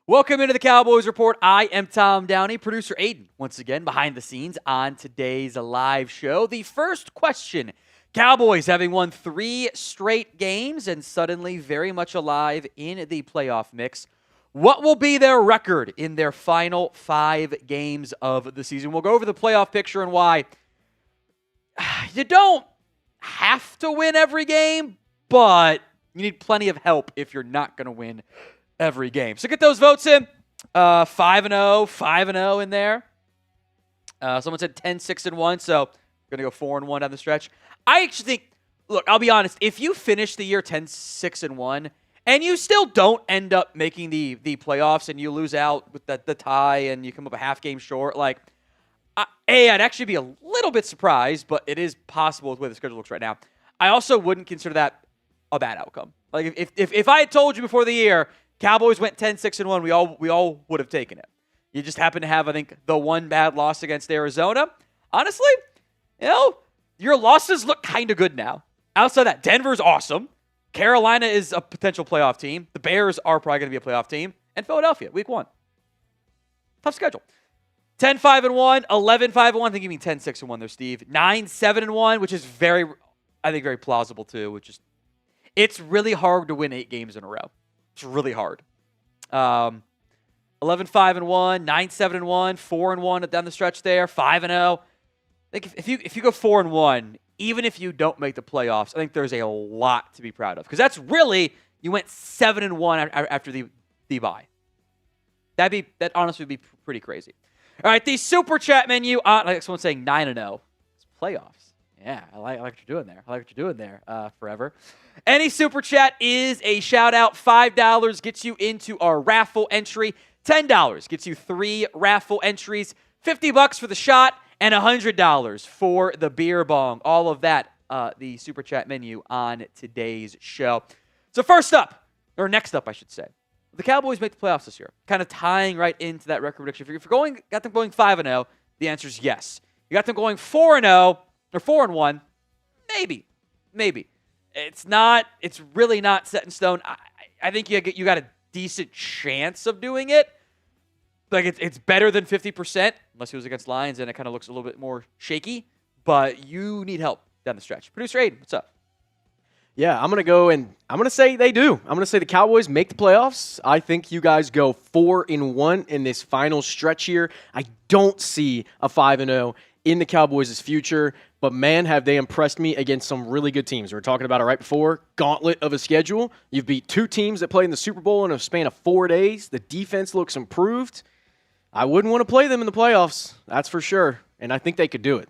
Welcome into the Cowboys Report. I am Tom Downey, producer Aiden, once again behind the scenes on today's live show. The first question, Cowboys having won 3 straight games and suddenly very much alive in the playoff mix. What will be their record in their final 5 games of the season? We'll go over the playoff picture and why you don't have to win every game, but you need plenty of help if you're not going to win every game. So get those votes in. 5-0, 5-0 in there. Someone said 10-6-1, so we're going to go 4-1 down the stretch. I actually think, look, I'll be honest, if you finish the year 10-6-1 and you still don't end up making the playoffs and you lose out with the tie and you come up a half game short, I'd actually be a little bit surprised, but it is possible with the way the schedule looks right now. I also wouldn't consider that a bad outcome. Like if I had told you before the year Cowboys went 10-6-1, we all would have taken it. You just happen to have, I think, the one bad loss against Arizona. Honestly, your losses look kind of good now. Outside that, Denver's awesome. Carolina is a potential playoff team. The Bears are probably going to be a playoff team. And Philadelphia, week 1. Tough schedule. 10-5-1, 11-5-1. I think you mean 10-6-1 there, Steve. 9-7-1, which is very plausible too. It's really hard to win 8 games in a row. It's really hard. 11-5-1, 9-7-1, 4-1 down the stretch there, 5-0. I think if you go 4-1, even if you don't make the playoffs, I think there's a lot to be proud of. Because that's really, you went 7-1 after the bye. That honestly would be pretty crazy. All right, the super chat menu, like someone's saying 9-0. It's playoffs. Yeah, I like what you're doing there. I like what you're doing there, forever. Any super chat is a shout out. $5 gets you into our raffle entry. $10 gets you 3 raffle entries. $50 for the shot and $100 for the beer bong. All of that, the super chat menu on today's show. So next up, I should say. The Cowboys make the playoffs this year. Kind of tying right into that record prediction. If you're got them going 5-0, the answer is yes. You got them going 4-0 or 4-1, maybe. It's really not set in stone. I think you got a decent chance of doing it. Like it's better than 50%, unless it was against Lions and it kind of looks a little bit more shaky. But you need help down the stretch. Producer Aiden, what's up? Yeah, I'm going to go and I'm going to say they do. I'm going to say the Cowboys make the playoffs. I think you guys go 4-1 in this final stretch here. I don't see a 5-0 in the Cowboys' future, but man, have they impressed me against some really good teams. We were talking about it right before. Gauntlet of a schedule. You've beat 2 teams that played in the Super Bowl in a span of 4 days. The defense looks improved. I wouldn't want to play them in the playoffs, that's for sure, and I think they could do it.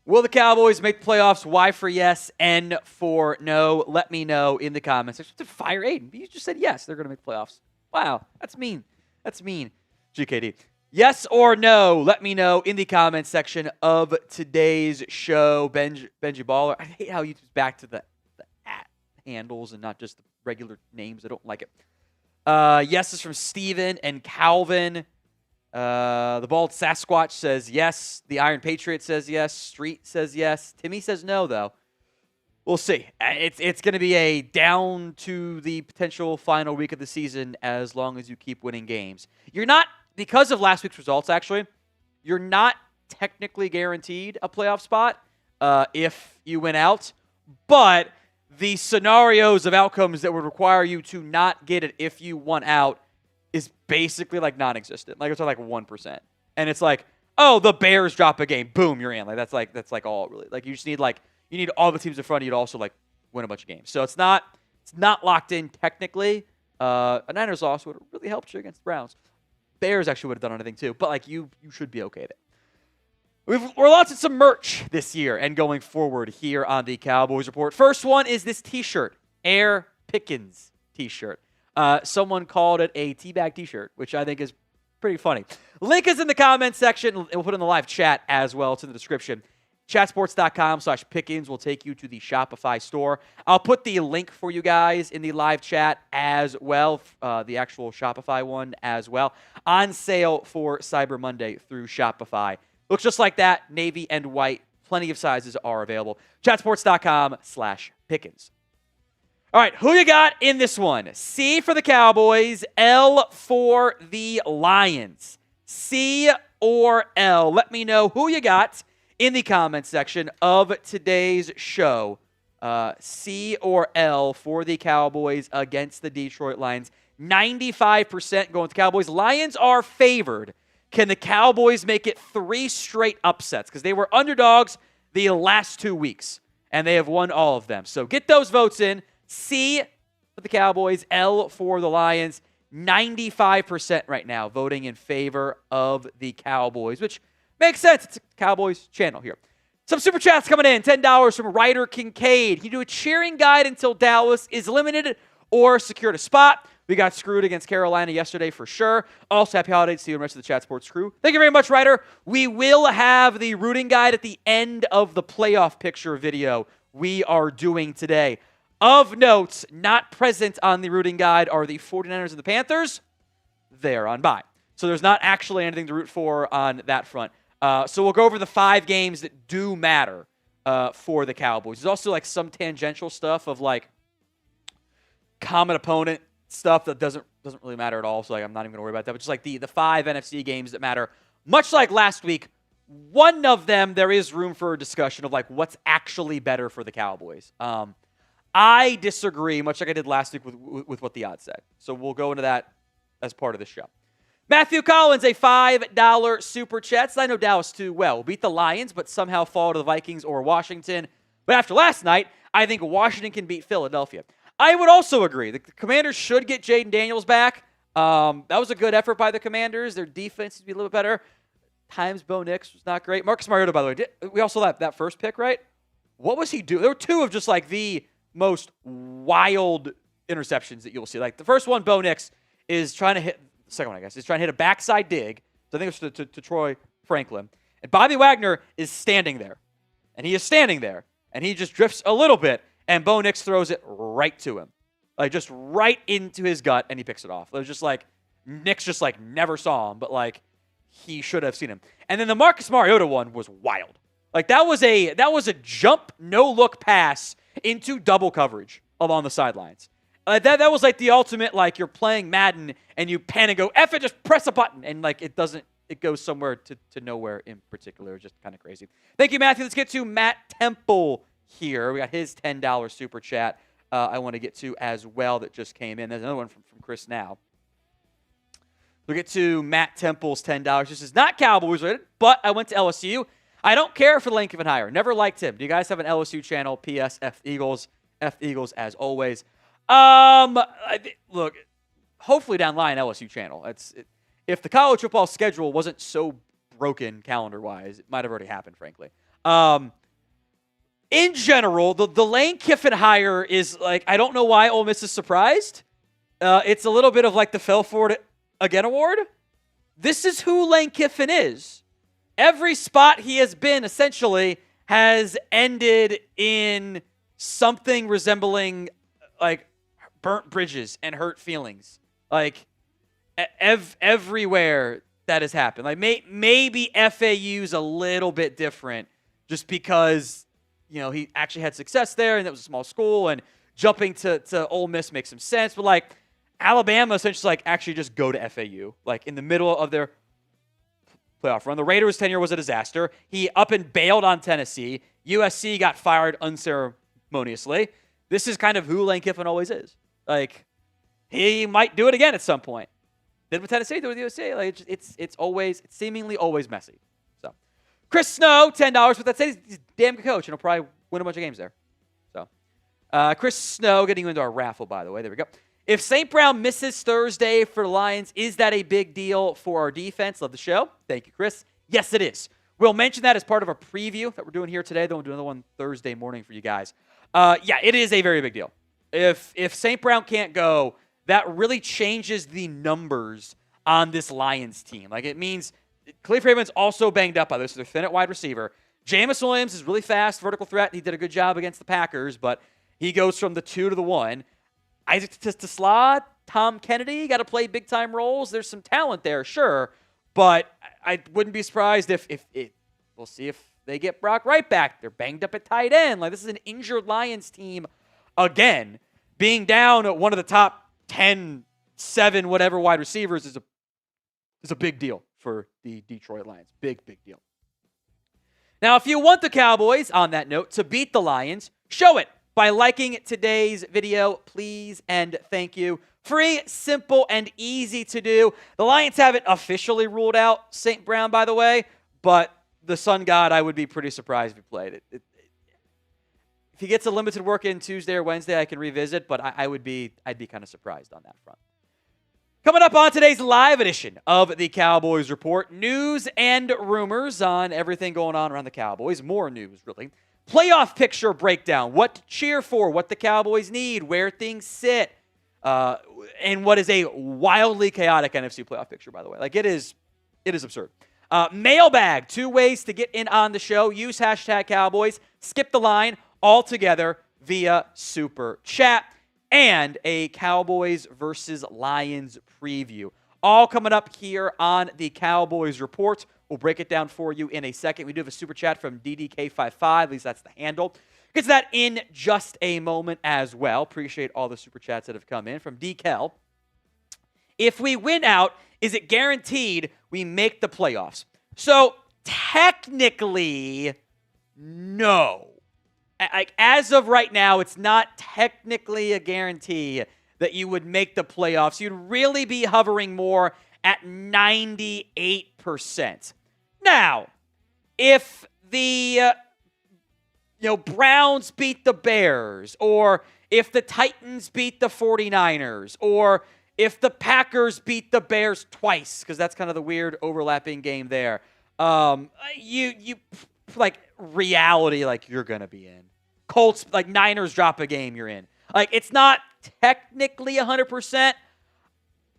Will the Cowboys make the playoffs? Y for yes, N for no. Let me know in the comments. I should fire Aiden. You just said yes, they're going to make the playoffs. Wow, that's mean. GKD. Yes or no? Let me know in the comments section of today's show. Benji Baller. I hate how you just back to the at handles and not just the regular names. I don't like it. Yes is from Steven and Calvin. The Bald Sasquatch says yes. The Iron Patriot says yes. Street says yes. Timmy says no, though. We'll see. It's going to be a down to the potential final week of the season as long as you keep winning games. You're not, because of last week's results, actually, you're not technically guaranteed a playoff spot if you win out, but the scenarios of outcomes that would require you to not get it if you won out is basically like non-existent. Like it's like 1%. And it's like, oh, the Bears drop a game. Boom, you're in. That's like all really. Like you just need you need all the teams in front of you to also like win a bunch of games. So it's not locked in technically. A Niners loss would have really helped you against the Browns. Bears actually would have done anything too. But like you should be okay there. We're launching some merch this year and going forward here on the Cowboys Report. First one is this t-shirt, Air Pickens t-shirt. Someone called it a teabag t-shirt, which I think is pretty funny. Link is in the comments section. We'll put it in the live chat as well. It's in the description. Chatsports.com/Pickens will take you to the Shopify store. I'll put the link for you guys in the live chat as well, the actual Shopify one as well. On sale for Cyber Monday through Shopify. Looks just like that, navy and white. Plenty of sizes are available. Chatsports.com/Pickens. All right, who you got in this one? C for the Cowboys, L for the Lions. C or L? Let me know who you got in the comments section of today's show. C or L for the Cowboys against the Detroit Lions. 95% going with the Cowboys. Lions are favored. Can the Cowboys make it 3 straight upsets? Because they were underdogs the last 2 weeks, and they have won all of them. So get those votes in. C for the Cowboys, L for the Lions. 95% right now voting in favor of the Cowboys, which makes sense. It's a Cowboys channel here. Some super chats coming in. $10 from Ryder Kincaid. Can you do a cheering guide until Dallas is eliminated or secured a spot? We got screwed against Carolina yesterday for sure. Also, happy holidays to you and the rest of the Chat Sports crew. Thank you very much, Ryder. We will have the rooting guide at the end of the playoff picture video we are doing today. Of note, not present on the rooting guide are the 49ers and the Panthers. They're on bye. So there's not actually anything to root for on that front. So we'll go over the 5 games that do matter for the Cowboys. There's also like some tangential stuff of like common opponent stuff that doesn't really matter at all. So like I'm not even going to worry about that. But just like the 5 NFC games that matter. Much like last week, one of them there is room for a discussion of like what's actually better for the Cowboys. I disagree, much like I did last week with what the odds said. So we'll go into that as part of the show. Matthew Collins, a $5 super chat. I know Dallas too well. We'll beat the Lions, but somehow fall to the Vikings or Washington. But after last night, I think Washington can beat Philadelphia. I would also agree. The Commanders should get Jaden Daniels back. That was a good effort by the Commanders. Their defense needs to be a little bit better. Times Bo Nix was not great. Marcus Mariota, by the way, we also saw that first pick, right? What was he doing? There were 2 of just like the most wild interceptions that you'll see. Like the first one, Bo Nix is trying to hit, the second one, I guess, is trying to hit a backside dig. So I think it was to Troy Franklin. And Bobby Wagner is standing there. And he is standing there. And he just drifts a little bit. And Bo Nix throws it right to him. Like just right into his gut. And he picks it off. It was just like, Nix just like never saw him. But like, he should have seen him. And then the Marcus Mariota one was wild. Like that was a jump, no look pass into double coverage along the sidelines. That was like the ultimate, like you're playing Madden and you pan and go, F it, just press a button. And like it goes somewhere to nowhere in particular. Just kind of crazy. Thank you, Matthew. Let's get to Matt Temple here. We got his $10 super chat I want to get to as well that just came in. There's another one from Chris now. We'll get to Matt Temple's $10. This is not Cowboys related, but I went to LSU. I don't care for Lane Kiffin hire. Never liked him. Do you guys have an LSU channel? P.S. F Eagles. F Eagles as always. Look, hopefully down the line LSU channel. If the college football schedule wasn't so broken calendar-wise, it might have already happened, frankly. In general, the Lane Kiffin hire is like, I don't know why Ole Miss is surprised. It's a little bit of like the Fell For It Again award. This is who Lane Kiffin is. Every spot he has been essentially has ended in something resembling like burnt bridges and hurt feelings. Like everywhere that has happened. Like maybe FAU's a little bit different just because, you know, he actually had success there and it was a small school and jumping to Ole Miss makes some sense. But like Alabama essentially like actually just go to FAU like in the middle of their playoff run. The Raiders' tenure was a disaster. He up and bailed on Tennessee. USC got fired unceremoniously. This is kind of who Lane Kiffin always is. Like, he might do it again at some point. Did with Tennessee, did with USC. Like, it's seemingly always messy. So, Chris Snow, $10. But that said, he's a damn good coach, and he'll probably win a bunch of games there. So, Chris Snow getting you into our raffle, by the way. There we go. If St. Brown misses Thursday for the Lions, is that a big deal for our defense? Love the show. Thank you, Chris. Yes, it is. We'll mention that as part of a preview that we're doing here today. Then we'll do another one Thursday morning for you guys. Yeah, it is a very big deal. If St. Brown can't go, that really changes the numbers on this Lions team. Like, it means Khalif Raymond's also banged up by this. So they're thin at wide receiver. Jameis Williams is really fast, vertical threat. He did a good job against the Packers, but he goes from the 2 to the 1. Isaac Tesla, Tom Kennedy, got to play big-time roles. There's some talent there, sure, but I wouldn't be surprised if we'll see if they get Brock Wright back. They're banged up at tight end. Like, this is an injured Lions team again. being down at one of the top 10, 7, whatever wide receivers is a big deal for the Detroit Lions. Big deal. Now, if you want the Cowboys, on that note, to beat the Lions, show it by liking today's video, please and thank you. Free, simple, and easy to do. The Lions haven't officially ruled out St. Brown, by the way, but the Sun God, I would be pretty surprised if he played. If he gets a limited work in Tuesday or Wednesday, I can revisit, but I'd be kind of surprised on that front. Coming up on today's live edition of the Cowboys Report, news and rumors on everything going on around the Cowboys. More news, really. Playoff picture breakdown, what to cheer for, what the Cowboys need, where things sit, and what is a wildly chaotic NFC playoff picture, by the way. Like, it is absurd. Mailbag, 2 ways to get in on the show. Use hashtag Cowboys, skip the line altogether via Super Chat, and a Cowboys versus Lions preview. All coming up here on the Cowboys Report. We'll break it down for you in a second. We do have a Super Chat from DDK55, at least that's the handle. Get to that in just a moment as well. Appreciate all the Super Chats that have come in. From DKel, if we win out, is it guaranteed we make the playoffs? So, technically, no. As of right now, it's not technically a guarantee that you would make the playoffs. You'd really be hovering more at 98%. Now, if the Browns beat the Bears, or if the Titans beat the 49ers, or if the Packers beat the Bears twice, because that's kind of the weird overlapping game there, you like reality, like you're going to be in. Colts, like Niners drop a game, you're in. Like, it's not technically 100%.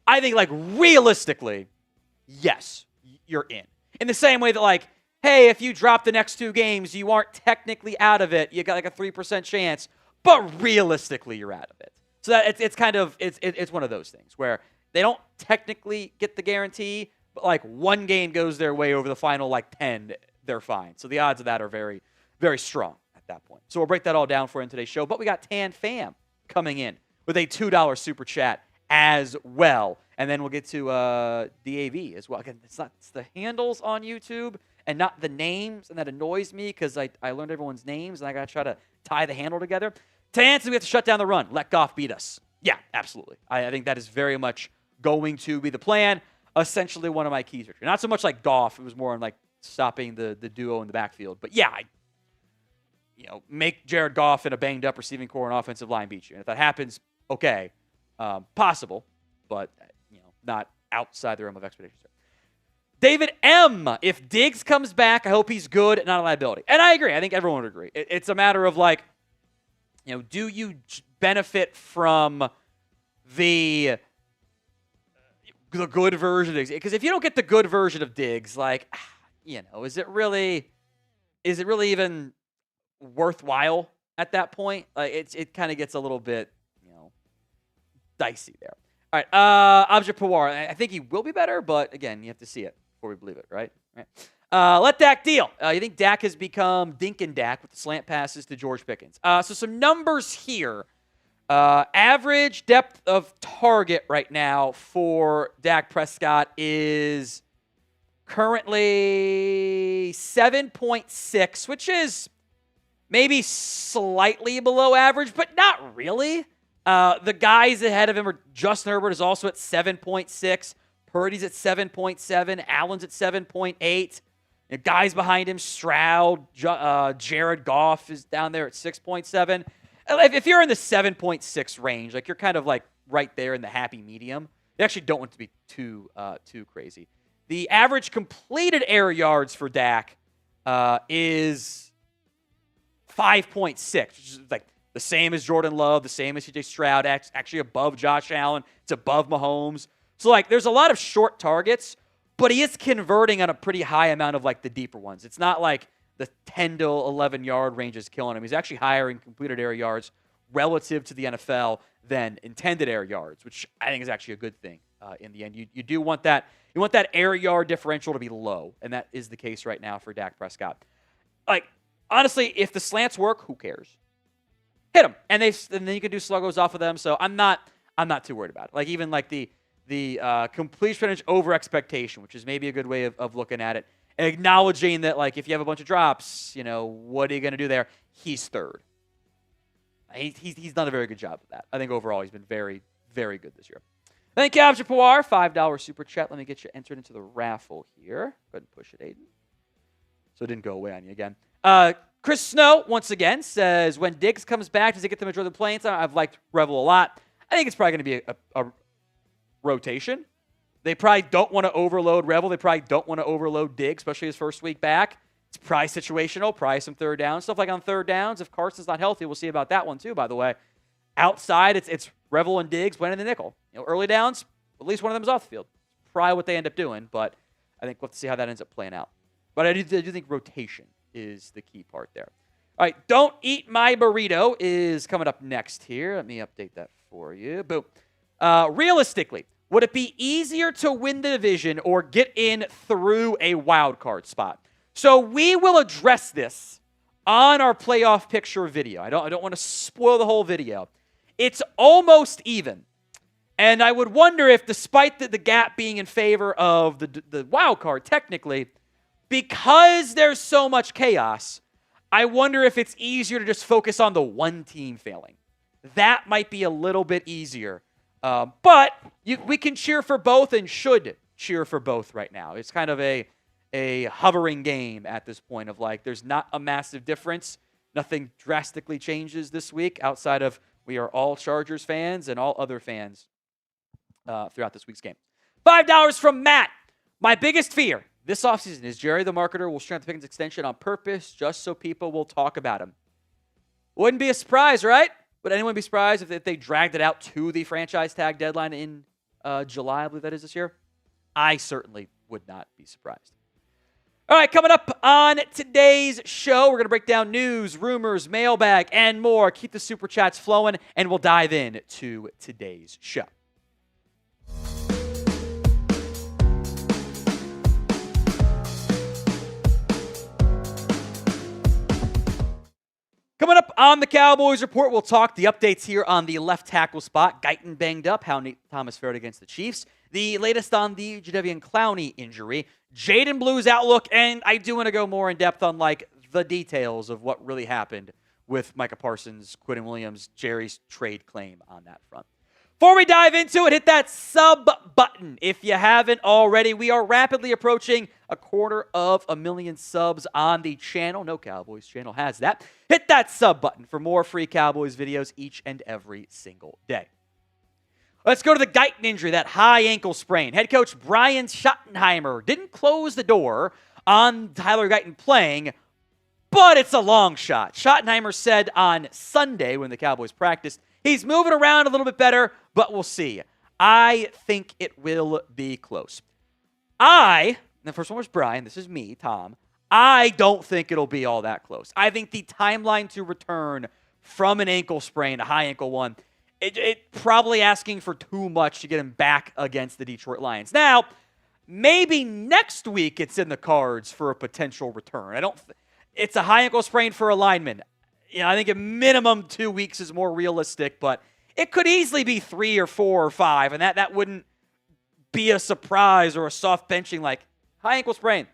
I think, like, realistically, yes, you're in. In the same way that, like, hey, if you drop the next 2 games, you aren't technically out of it. You got like a 3% chance, but realistically, you're out of it. So that it's kind of it's one of those things where they don't technically get the guarantee, but like 1 game goes their way over the final like 10, they're fine. So the odds of that are very, very strong at that point. So we'll break that all down for you in today's show. But we got Tan Fam coming in with a $2 super chat as well. And then we'll get to DAV as well. Again, it's the handles on YouTube and not the names, and that annoys me because I learned everyone's names, and I got to try to tie the handle together. To answer, we have to shut down the run. Let Goff beat us. Yeah, absolutely. I think that is very much going to be the plan. Essentially one of my keys. Not so much like Goff. It was more on like stopping the duo in the backfield. But yeah, make Jared Goff and a banged-up receiving core and offensive line beat you. And if that happens, okay, possible, but not outside the realm of expectations. David M. If Diggs comes back, I hope he's good and not a liability. And I agree. I think everyone would agree. It's a matter of like, do you benefit from the good version of Diggs? Because if you don't get the good version of Diggs, like, is it really even worthwhile at that point? Like, it kind of gets a little bit, dicey there. All right, Abjad Pawar. I think he will be better, but again, you have to see it before we believe it, right? Let Dak deal. You think Dak has become Dink and Dak with the slant passes to George Pickens? So some numbers here. Average depth of target right now for Dak Prescott is currently 7.6, which is maybe slightly below average, but not really. The guys ahead of him are Justin Herbert is also at 7.6. Purdy's at 7.7. Allen's at 7.8. And guys behind him, Stroud, Jared Goff is down there at 6.7. If you're in the 7.6 range, like you're kind of like right there in the happy medium. You actually don't want it to be too crazy. The average completed air yards for Dak is 5.6, which is like the same as Jordan Love, the same as CJ Stroud, actually above Josh Allen. It's above Mahomes. So, like, there's a lot of short targets, but he is converting on a pretty high amount of, like, the deeper ones. It's not like the 10 to 11-yard range is killing him. He's actually higher in completed air yards relative to the NFL than intended air yards, which I think is actually a good thing in the end. You do want that. You want that air yard differential to be low, and that is the case right now for Dak Prescott. Like, honestly, if the slants work, who cares? hit them, and then you can do sluggos off of them. So I'm not too worried about it. Like even like the complete percentage over expectation, which is maybe a good way of looking at it, and acknowledging that like if you have a bunch of drops, what are you going to do there? He's third. He's done a very good job of that. I think overall he's been very, very good this year. Thank you, Cowboys Report, $5 super chat. Let me get you entered into the raffle here. Go ahead and push it, Aiden. So it didn't go away on you again. Chris Snow, once again, says, when Diggs comes back, does he get the majority of the playing time? I've liked Revel a lot. I think it's probably going to be a rotation. They probably don't want to overload Revel. They probably don't want to overload Diggs, especially his first week back. It's probably situational, probably some third down. Stuff like on third downs, if Carson's not healthy, we'll see about that one too, by the way. Outside, it's Revel and Diggs playing in the nickel. Early downs, at least one of them is off the field. Probably what they end up doing, but I think we'll have to see how that ends up playing out. But I do think rotation is the key part there. All right, Don't Eat My Burrito is coming up next here. Let me update that for you. Boom. Realistically, would it be easier to win the division or get in through a wild card spot? So we will address this on our playoff picture video. I don't want to spoil the whole video. It's almost even. And I would wonder if, despite the gap being in favor of the wild card, technically, because there's so much chaos, I wonder if it's easier to just focus on the one team failing. That might be a little bit easier. But we can cheer for both and should cheer for both right now. It's kind of a hovering game at this point of like there's not a massive difference. Nothing drastically changes this week outside of we are all Chargers fans and all other fans throughout this week's game. $5 from Matt. My biggest fear this offseason is Jerry the marketer will strengthen Pickens' extension on purpose just so people will talk about him. Wouldn't be a surprise, right? Would anyone be surprised if they dragged it out to the franchise tag deadline in July, I believe that is this year? I certainly would not be surprised. All right, coming up on today's show, we're going to break down news, rumors, mailbag, and more. Keep the super chats flowing, and we'll dive in to today's show. Coming up on the Cowboys Report, we'll talk the updates here on the left tackle spot. Guyton banged up, how Nate Thomas fared against the Chiefs. The latest on the Jadeveon Clowney injury. Jaydon Blue's outlook, and I do want to go more in depth on like the details of what really happened with Micah Parsons, Quinnen Williams, Jerry's trade claim on that front. Before we dive into it, hit that sub button if you haven't already. We are rapidly approaching 250,000 subs on the channel. No Cowboys channel has that. Hit that sub button for more free Cowboys videos each and every single day. Let's go to the Guyton injury, that high ankle sprain. Head coach Brian Schottenheimer didn't close the door on Tyler Guyton playing, but it's a long shot. Schottenheimer said on Sunday when the Cowboys practiced, he's moving around a little bit better, but we'll see. I think it will be close. The first one was Brian. This is me, Tom. I don't think it'll be all that close. I think the timeline to return from an ankle sprain, a high ankle one, it probably asking for too much to get him back against the Detroit Lions. Now, maybe next week it's in the cards for a potential return. It's a high ankle sprain for a lineman. I think at minimum 2 weeks is more realistic, but it could easily be 3 or 4 or 5, and that wouldn't be a surprise or a soft benching like high ankle sprain.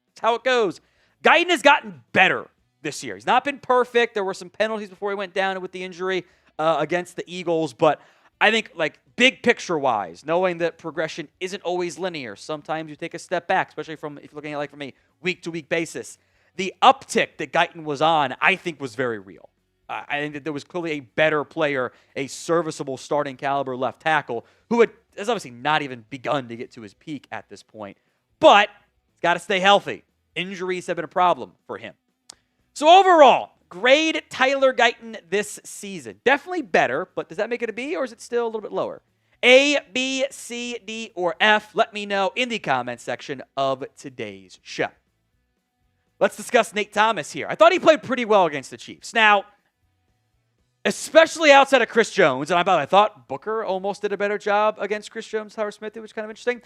That's how it goes. Guyton has gotten better this year. He's not been perfect. There were some penalties before he went down with the injury against the Eagles, but I think like big picture-wise, knowing that progression isn't always linear. Sometimes you take a step back, especially if you're looking at like from a week-to-week basis. The uptick that Guyton was on, I think, was very real. I think that there was clearly a better player, a serviceable starting caliber left tackle who has obviously not even begun to get to his peak at this point. But he's got to stay healthy. Injuries have been a problem for him. So overall, grade Tyler Guyton this season. Definitely better, but does that make it a B or is it still a little bit lower? A, B, C, D, or F? Let me know in the comments section of today's show. Let's discuss Nate Thomas here. I thought he played pretty well against the Chiefs. Now, especially outside of Chris Jones, and I thought Booker almost did a better job against Chris Jones, Tyler Smith, which is kind of interesting.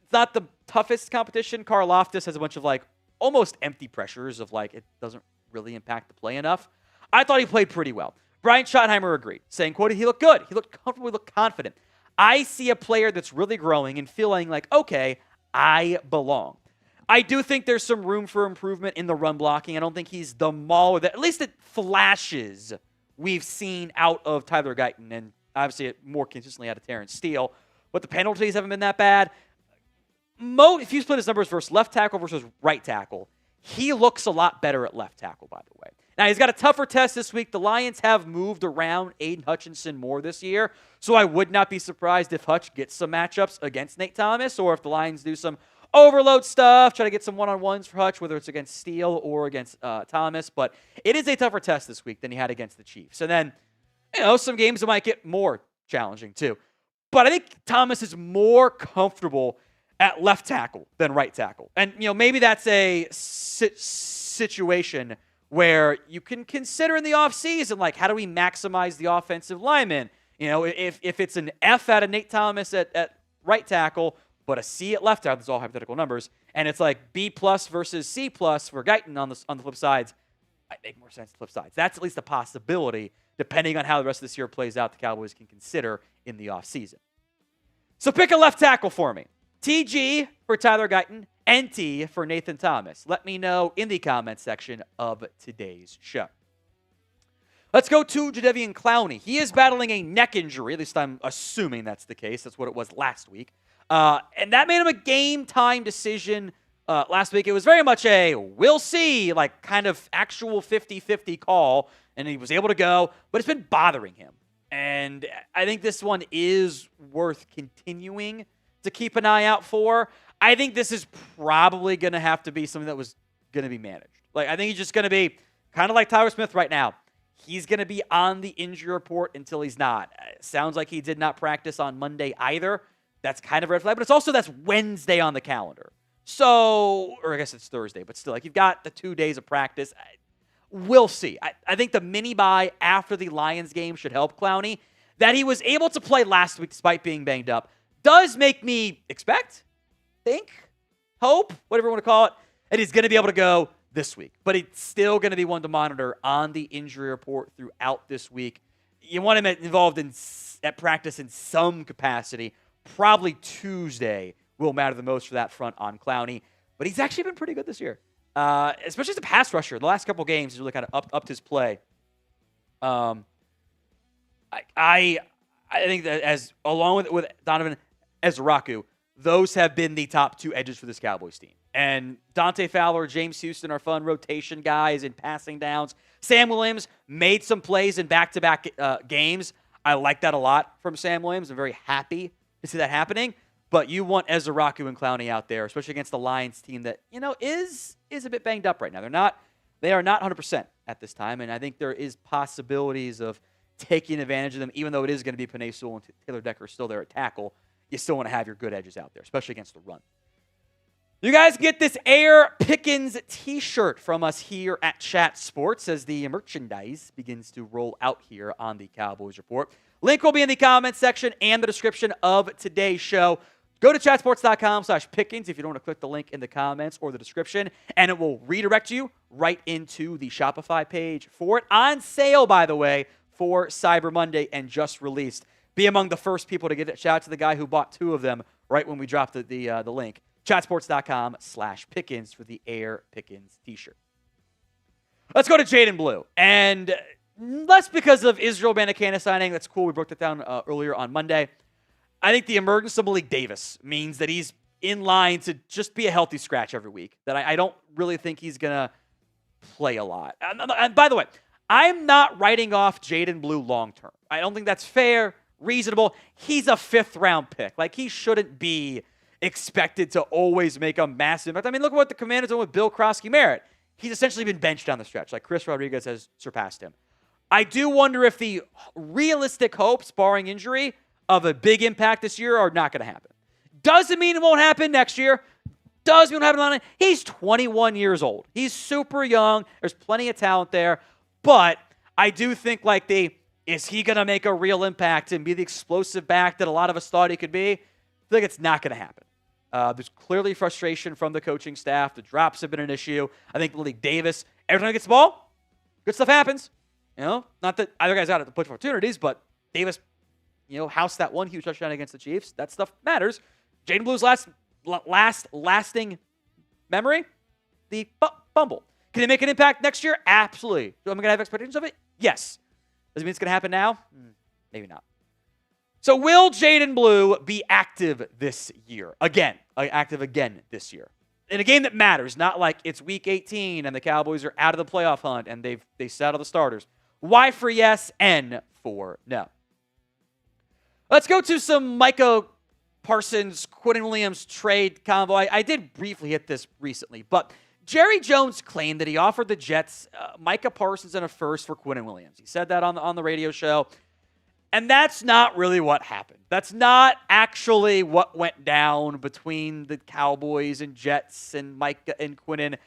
It's not the toughest competition. Karlaftis has a bunch of like almost empty pressures of like it doesn't really impact the play enough. I thought he played pretty well. Brian Schottenheimer agreed, saying, quote, he looked good. He looked comfortable. He looked confident. I see a player that's really growing and feeling like, okay, I belong. I do think there's some room for improvement in the run blocking. I don't think he's the mauler that, at least it flashes we've seen out of Tyler Guyton, and obviously more consistently out of Terrence Steele. But the penalties haven't been that bad. If you split his numbers versus left tackle versus right tackle, he looks a lot better at left tackle, by the way. Now, he's got a tougher test this week. The Lions have moved around Aiden Hutchinson more this year, so I would not be surprised if Hutch gets some matchups against Nate Thomas, or if the Lions do some overload stuff, try to get some one-on-ones for Hutch, whether it's against Steele or against Thomas. But it is a tougher test this week than he had against the Chiefs. And then, some games that might get more challenging too. But I think Thomas is more comfortable at left tackle than right tackle. And, maybe that's a situation where you can consider in the offseason, like, how do we maximize the offensive lineman? If it's an F out of Nate Thomas at right tackle, but a C at left tackle, these are all hypothetical numbers, and it's like B plus versus C plus for Guyton on the flip sides, it make more sense to flip sides. That's at least a possibility, depending on how the rest of this year plays out, the Cowboys can consider in the offseason. So pick a left tackle for me. TG for Tyler Guyton, NT for Nathan Thomas. Let me know in the comments section of today's show. Let's go to Jadeveon Clowney. He is battling a neck injury. At least I'm assuming that's the case. That's what it was last week. And that made him a game-time decision last week. It was very much a we'll see, like kind of actual 50-50 call, and he was able to go, but it's been bothering him. And I think this one is worth continuing to keep an eye out for. I think this is probably going to have to be something that was going to be managed. Like, I think he's just going to be kind of like Tyler Smith right now. He's going to be on the injury report until he's not. It sounds like he did not practice on Monday either. That's kind of a red flag, but it's also that's Wednesday on the calendar. So, or I guess it's Thursday, but still, like, you've got the 2 days of practice. We'll see. I think the mini bye after the Lions game should help Clowney. That he was able to play last week despite being banged up does make me expect, think, hope, whatever you want to call it, that he's going to be able to go this week. But it's still going to be one to monitor on the injury report throughout this week. You want him involved at practice in some capacity. Probably Tuesday will matter the most for that front on Clowney. But he's actually been pretty good this year. Especially as a pass rusher. The last couple games, he's really kind of upped his play. I think that along with Donovan Ezraku, those have been the top two edges for this Cowboys team. And Dante Fowler, James Houston are fun rotation guys in passing downs. Sam Williams made some plays in back-to-back games. I like that a lot from Sam Williams. I'm very happy to see that happening. But you want Ezraku and Clowney out there, especially against the Lions team that, is a bit banged up right now. They are not 100% at this time, and I think there is possibilities of taking advantage of them, even though it is going to be Penei Sewell and Taylor Decker still there at tackle. You still want to have your good edges out there, especially against the run. You guys get this Air Pickens t-shirt from us here at Chat Sports as the merchandise begins to roll out here on the Cowboys Report. Link will be in the comments section and the description of today's show. Go to chatsports.com/Pickens if you don't want to click the link in the comments or the description, and it will redirect you right into the Shopify page for it. On sale, by the way, for Cyber Monday and just released. Be among the first people to get it. Shout out to the guy who bought 2 of them right when we dropped the link. Chatsports.com/Pickens for the Air Pickens t-shirt. Let's go to Jaydon Blue. And less because of Israel Banakana signing. That's cool. We broke that down earlier on Monday. I think the emergence of Malik Davis means that he's in line to just be a healthy scratch every week. That I don't really think he's going to play a lot. And by the way, I'm not writing off Jaydon Blue long-term. I don't think that's fair, reasonable. He's a 5th-round pick. Like, he shouldn't be expected to always make a massive impact. I mean, look at what the Commanders did with Bill Krosky-Merritt. He's essentially been benched down the stretch. Like, Chris Rodriguez has surpassed him. I do wonder if the realistic hopes, barring injury, of a big impact this year are not going to happen. Doesn't mean it won't happen next year. Does mean it won't happen. He's 21 years old. He's super young. There's plenty of talent there. But I do think, is he going to make a real impact and be the explosive back that a lot of us thought he could be? I feel like it's not going to happen. There's clearly frustration from the coaching staff. The drops have been an issue. I think Malik Davis, every time he gets the ball, good stuff happens. Not that either guy's got a bunch of opportunities, but Davis, housed that one huge touchdown against the Chiefs. That stuff matters. Jaydon Blue's lasting memory, the fumble. Can he make an impact next year? Absolutely. Am I going to have expectations of it? Yes. Does it mean it's going to happen now? Maybe not. So will Jaydon Blue be active this year? Active again this year. In a game that matters, not like it's week 18 and the Cowboys are out of the playoff hunt and they settle the starters. Y for yes, N for no. Let's go to some Micah Parsons, Quinnen Williams trade convo. I did briefly hit this recently, but Jerry Jones claimed that he offered the Jets Micah Parsons and a first for Quinnen Williams. He said that on the radio show. And that's not really what happened. That's not actually what went down between the Cowboys and Jets and Micah and Quinnen.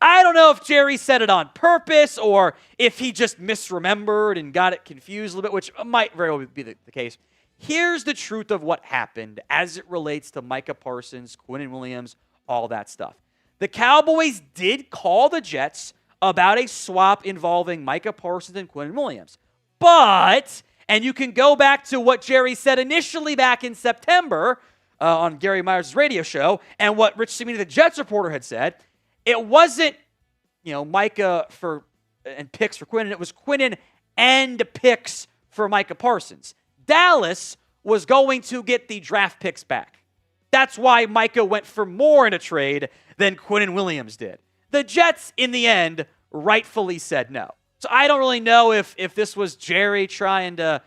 I don't know if Jerry said it on purpose or if he just misremembered and got it confused a little bit, which might very well be the case. Here's the truth of what happened as it relates to Micah Parsons, Quinnen Williams, all that stuff. The Cowboys did call the Jets about a swap involving Micah Parsons and Quinnen Williams. But, and you can go back to what Jerry said initially back in September on Gary Myers' radio show and what Rich Cimini, the Jets reporter, had said. It wasn't, Micah and picks for Quinnen. It was Quinnen and picks for Micah Parsons. Dallas was going to get the draft picks back. That's why Micah went for more in a trade than Quinnen Williams did. The Jets, in the end, rightfully said no. So I don't really know if this was Jerry trying to,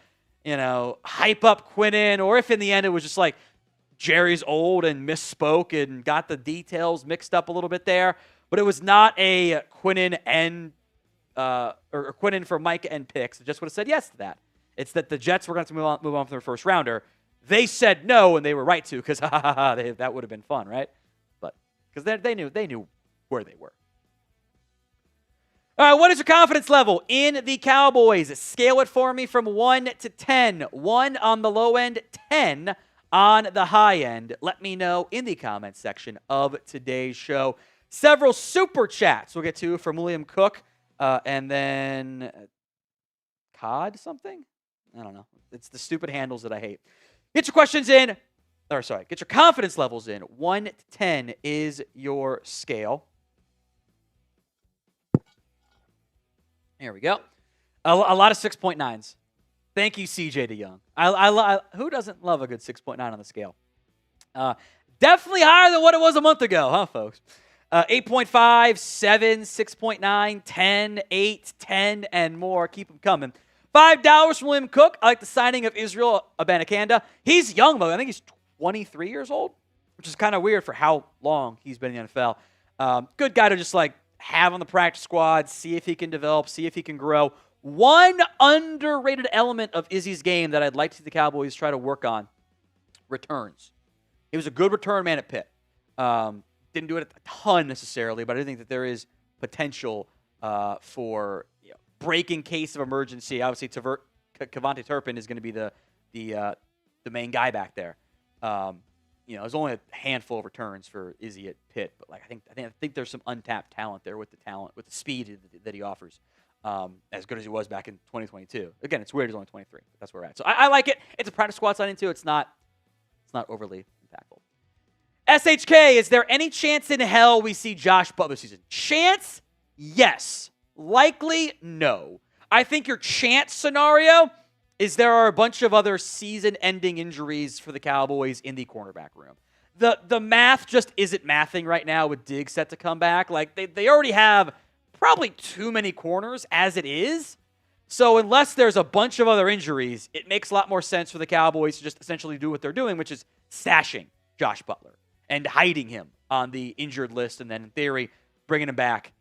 hype up Quinnen, or if in the end it was just like Jerry's old and misspoke and got the details mixed up a little bit there. But it was not a Quinnen and or Quinnen for Micah and picks. It just would have said yes to that. It's that the Jets were going to move on from their first rounder. They said no, and they were right to, because that would have been fun, right? But because they knew where they were. All right, what is your confidence level in the Cowboys? Scale it for me from 1 to 10. 1 on the low end, 10 on the high end. Let me know in the comments section of today's show. Several super chats we'll get to from William Cook, and then COD something? I don't know. It's the stupid handles that I hate. Get your questions in. Get your confidence levels in. 1 to 10 is your scale. There we go. A lot of 6.9s. Thank you, CJ DeYoung. Who doesn't love a good 6.9 on the scale? Definitely higher than what it was a month ago, huh, folks? 8.5, 7, 6.9, 10, 8, 10, and more. Keep them coming. $5 from William Cook. I like the signing of Israel Abanikanda. He's young, though. I think he's 23 years old, which is kind of weird for how long he's been in the NFL. Good guy to just have on the practice squad, see if he can develop, see if he can grow. One underrated element of Izzy's game that I'd like to see the Cowboys try to work on, returns. He was a good return man at Pitt. Didn't do it a ton necessarily, but I think that there is potential for break in case of emergency. Obviously, Kevontae Turpin is going to be the main guy back there. There's only a handful of returns for Izzy at Pitt, but I think there's some untapped talent there with the speed that he offers. As good as he was back in 2022. Again, it's weird he's only 23, but that's where we're at. So I like it. It's a practice squad signing too. It's not overly impactful. SHK, is there any chance in hell we see Josh Butler this season? Chance? Yes. Likely? No. I think your chance scenario is there are a bunch of other season-ending injuries for the Cowboys in the cornerback room. The math just isn't mathing right now with Diggs set to come back. They already have probably too many corners as it is. So unless there's a bunch of other injuries, it makes a lot more sense for the Cowboys to just essentially do what they're doing, which is stashing Josh Butler and hiding him on the injured list and then, in theory, bringing him back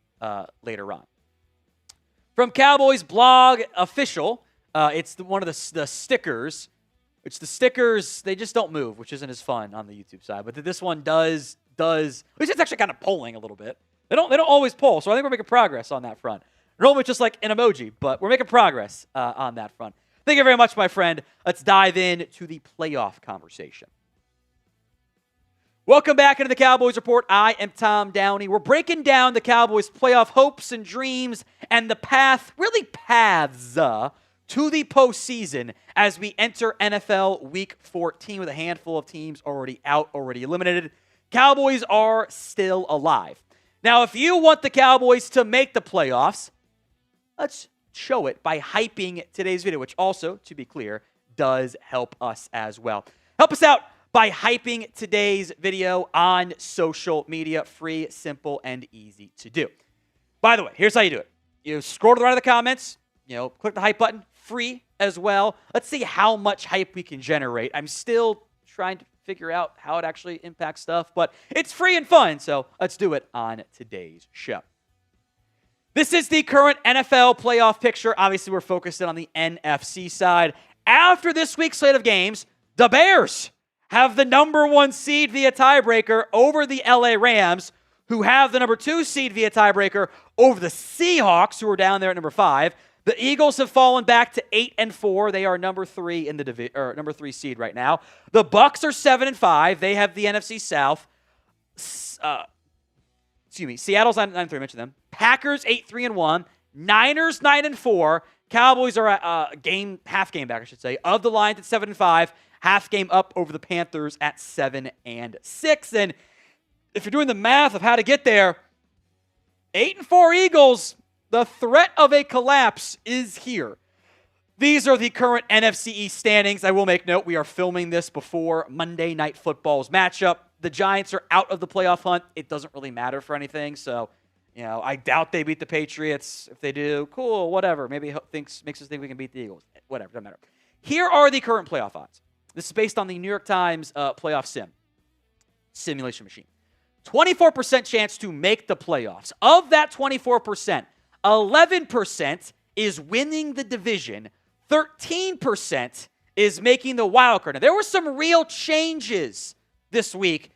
later on. From Cowboys Blog Official, it's one of the stickers. It's the stickers, they just don't move, which isn't as fun on the YouTube side. But this one does, at least it's actually kind of polling a little bit. They don't always poll, so I think we're making progress on that front. Normally it's just like an emoji, but we're making progress on that front. Thank you very much, my friend. Let's dive in to the playoff conversation. Welcome back into the Cowboys Report. I am Tom Downey. We're breaking down the Cowboys' playoff hopes and dreams and the paths to the postseason as we enter NFL Week 14 with a handful of teams already out, already eliminated. Cowboys are still alive. Now, if you want the Cowboys to make the playoffs, let's show it by hyping today's video, which also, to be clear, does help us as well. Help us out by hyping today's video on social media. Free, simple, and easy to do. By the way, here's how you do it. You scroll to the right of the comments, click the hype button, free as well. Let's see how much hype we can generate. I'm still trying to figure out how it actually impacts stuff, but it's free and fun, so let's do it on today's show. This is the current NFL playoff picture. Obviously, we're focused on the NFC side. After this week's slate of games, the Bears have the number 1 seed via tiebreaker over the LA Rams, who have the number 2 seed via tiebreaker over the Seahawks, who are down there at number 5. The Eagles have fallen back to 8-4. They are number 3 in the number 3 seed right now. The Bucs are 7-5. They have the NFC South. Seattle's 9-3. I mentioned them. Packers 8-3-1. Niners 9-4. Cowboys are a half game back, I should say, of the Lions at 7-5. Half game up over the Panthers at 7-6. And if you're doing the math of how to get there, 8-4 Eagles, the threat of a collapse is here. These are the current NFC East standings. I will make note, we are filming this before Monday Night Football's matchup. The Giants are out of the playoff hunt. It doesn't really matter for anything. So, I doubt they beat the Patriots. If they do, cool, whatever. Maybe makes us think we can beat the Eagles. Whatever, doesn't matter. Here are the current playoff odds. This is based on the New York Times playoff simulation machine. 24% chance to make the playoffs. Of that 24%, 11% is winning the division. 13% is making the wild card. Now, there were some real changes this week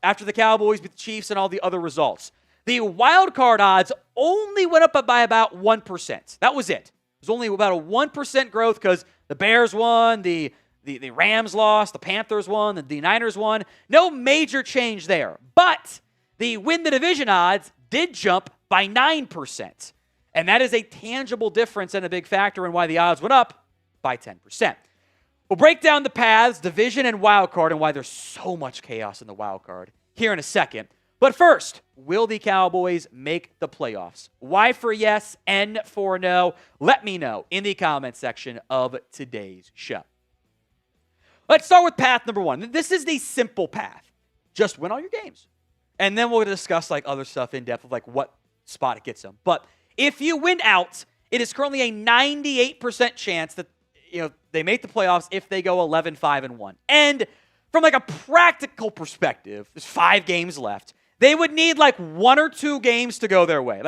after the Cowboys beat the Chiefs and all the other results. The wild card odds only went up by about 1%. That was it. It was only about a 1% growth because the Bears won, the Rams lost, the Panthers won, the Niners won. No major change there. But the win the division odds did jump by 9%. And that is a tangible difference and a big factor in why the odds went up by 10%. We'll break down the paths, division, and wild card, and why there's so much chaos in the wild card here in a second. But first, will the Cowboys make the playoffs? Y for yes, N for no. Let me know in the comment section of today's show. Let's start with path number 1. This is the simple path. Just win all your games. And then we'll discuss other stuff in depth of what spot it gets them. But if you win out, it is currently a 98% chance that they make the playoffs if they go 11-5-1. And from a practical perspective, there's 5 games left. They would need 1 or 2 games to go their way.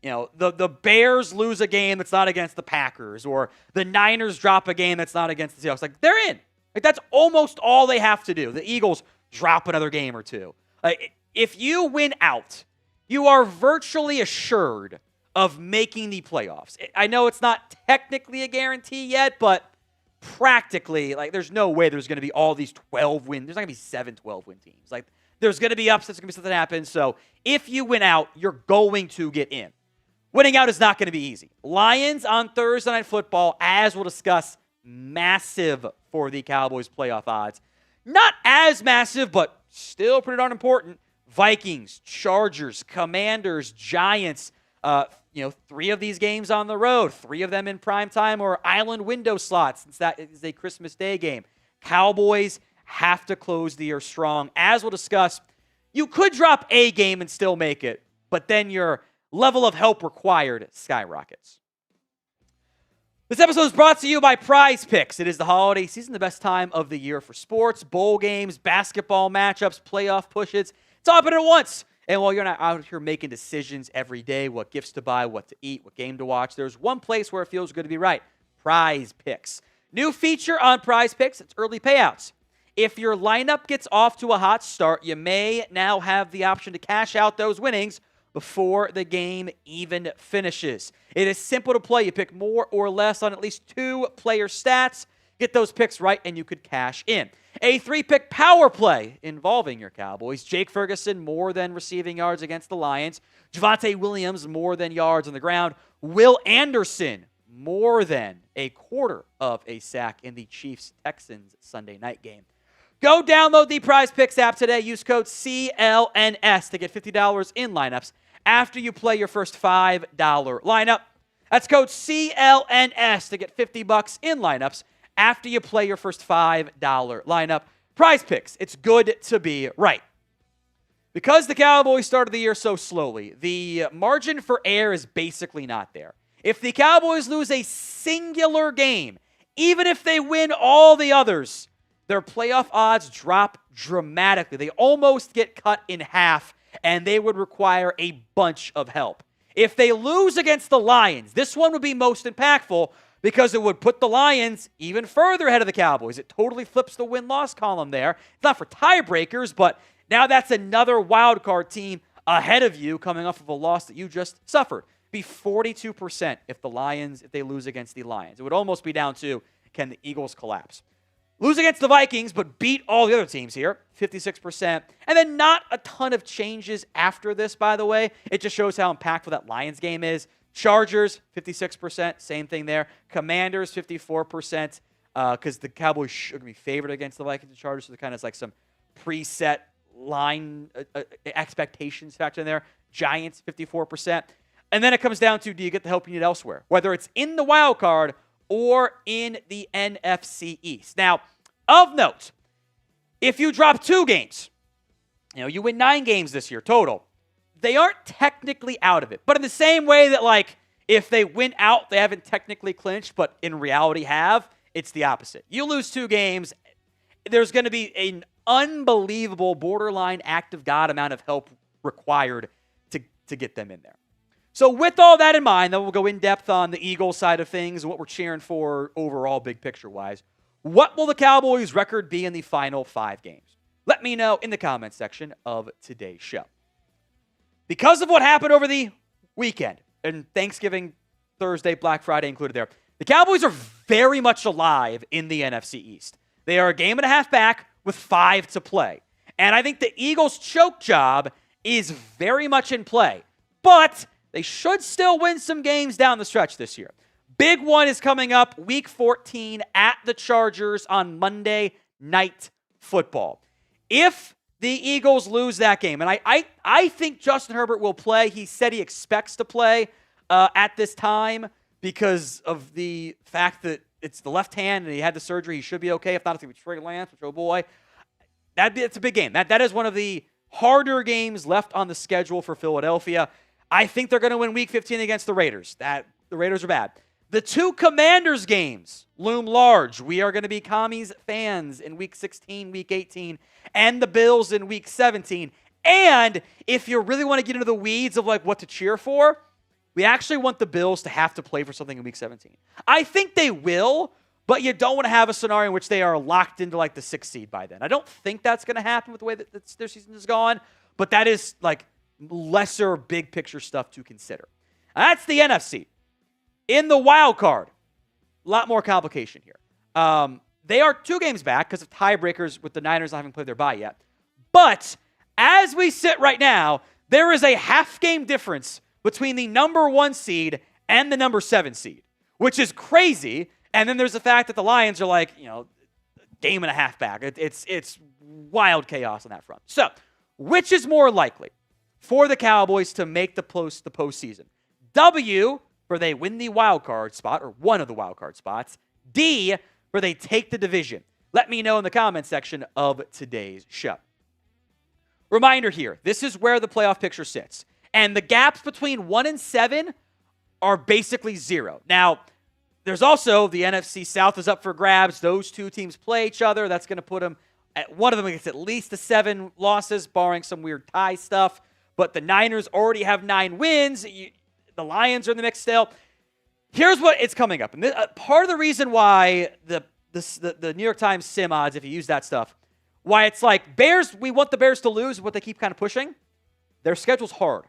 The Bears lose a game that's not against the Packers, or the Niners drop a game that's not against the Seahawks. They're in. That's almost all they have to do. The Eagles drop another game or 2. If you win out, you are virtually assured of making the playoffs. I know it's not technically a guarantee yet, but practically, there's no way there's going to be all these 12 wins. There's not going to be 7 12-win teams. There's going to be upsets. There's going to be something that happens. So if you win out, you're going to get in. Winning out is not going to be easy. Lions on Thursday Night Football, as we'll discuss, massive for the Cowboys playoff odds. Not as massive, but still pretty darn important. Vikings, Chargers, Commanders, Giants. 3 of these games on the road. 3 of them in prime time or island window slots, since that is a Christmas Day game. Cowboys have to close the year strong. As we'll discuss, you could drop a game and still make it, but then your level of help required skyrockets. This episode is brought to you by Prize Picks. It is the holiday season, the best time of the year for sports, bowl games, basketball matchups, playoff pushes. It's all happening at once. And while you're not out here making decisions every day, what gifts to buy, what to eat, what game to watch, there's one place where it feels good to be right. Prize Picks. New feature on Prize Picks, it's early payouts. If your lineup gets off to a hot start, you may now have the option to cash out those winnings before the game even finishes. It is simple to play. You pick more or less on at least 2 player stats. Get those picks right, and you could cash in. A 3-pick power play involving your Cowboys. Jake Ferguson, more than receiving yards against the Lions. Javonte Williams, more than yards on the ground. Will Anderson, more than a quarter of a sack in the Chiefs-Texans Sunday night game. Go download the Prize Picks app today. Use code CLNS to get $50 in lineups after you play your first $5 lineup. That's code CLNS to get $50 in lineups after you play your first $5 lineup. Prize Picks, it's good to be right. Because the Cowboys started the year so slowly, the margin for error is basically not there. If the Cowboys lose a singular game, even if they win all the others, their playoff odds drop dramatically. They almost get cut in half, and they would require a bunch of help. If they lose against the Lions, this one would be most impactful because it would put the Lions even further ahead of the Cowboys. It totally flips the win-loss column there. It's not for tiebreakers, but now that's another wild card team ahead of you coming off of a loss that you just suffered. Be 42% if they lose against the Lions. It would almost be down to, can the Eagles collapse? Lose against the Vikings, but beat all the other teams here, 56%. And then not a ton of changes after this, by the way. It just shows how impactful that Lions game is. Chargers, 56%, same thing there. Commanders, 54%, because the Cowboys are going to be favored against the Vikings and Chargers, so there kind of is like some preset line expectations factor in there. Giants, 54%. And then it comes down to, do you get the help you need elsewhere? Whether it's in the wild card or in the NFC East. Now, of note, if you drop 2 games, you win 9 games this year total, they aren't technically out of it. But in the same way that, like, if they win out, they haven't technically clinched, but in reality have, it's the opposite. You lose 2 games, there's going to be an unbelievable borderline act of God amount of help required to get them in there. So with all that in mind, then we'll go in depth on the Eagles side of things and what we're cheering for overall, big picture-wise. What will the Cowboys' record be in the final 5 games? Let me know in the comments section of today's show. Because of what happened over the weekend, and Thanksgiving, Thursday, Black Friday included there, the Cowboys are very much alive in the NFC East. They are a game and a half back with 5 to play. And I think the Eagles' choke job is very much in play. But they should still win some games down the stretch this year. Big one is coming up week 14 at the Chargers on Monday Night Football. If the Eagles lose that game, and I think Justin Herbert will play. He said he expects to play at this time because of the fact that it's the left hand and he had the surgery. He should be okay. If not, it's going to be Trey Lance, which, oh boy. It's a big game. That is one of the harder games left on the schedule for Philadelphia. I think they're going to win Week 15 against the Raiders. The Raiders are bad. The 2 Commanders games loom large. We are going to be Commies fans in Week 16, Week 18, and the Bills in Week 17. And if you really want to get into the weeds of like what to cheer for, we actually want the Bills to have to play for something in Week 17. I think they will, but you don't want to have a scenario in which they are locked into like the 6th seed by then. I don't think that's going to happen with the way that their season is gone, but that is like lesser big picture stuff to consider. That's the NFC. In the wild card, a lot more complication here. They are 2 games back because of tiebreakers with the Niners not having played their bye yet. But as we sit right now, there is a half-game difference between the number 1 seed and the number 7 seed, which is crazy. And then there's the fact that the Lions are like, game and a half back. It's wild chaos on that front. So, which is more likely for the Cowboys to make the postseason? W, where they win the wild card spot, or one of the wild card spots. D, where they take the division. Let me know in the comments section of today's show. Reminder here, this is where the playoff picture sits. And the gaps between 1 and 7 are basically 0. Now, there's also the NFC South is up for grabs. Those 2 teams play each other. That's going to put them at one of them gets at least the 7 losses, barring some weird tie stuff. But the Niners already have 9 wins. The Lions are in the mix still. Here's what it's coming up. And part of the reason why the New York Times sim odds, if you use that stuff, why it's like Bears, we want the Bears to lose, what they keep kind of pushing. Their schedule's hard.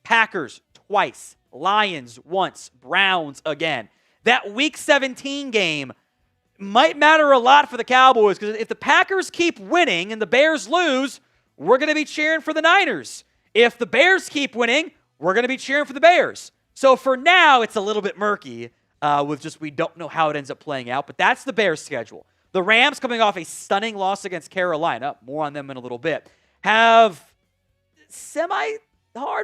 Packers twice, Lions once, Browns again. That Week 17 game might matter a lot for the Cowboys, because if the Packers keep winning and the Bears lose, we're going to be cheering for the Niners. If the Bears keep winning, we're going to be cheering for the Bears. So for now, it's a little bit murky with just we don't know how it ends up playing out, but that's the Bears' schedule. The Rams, coming off a stunning loss against Carolina, more on them in a little bit, have semi-hard,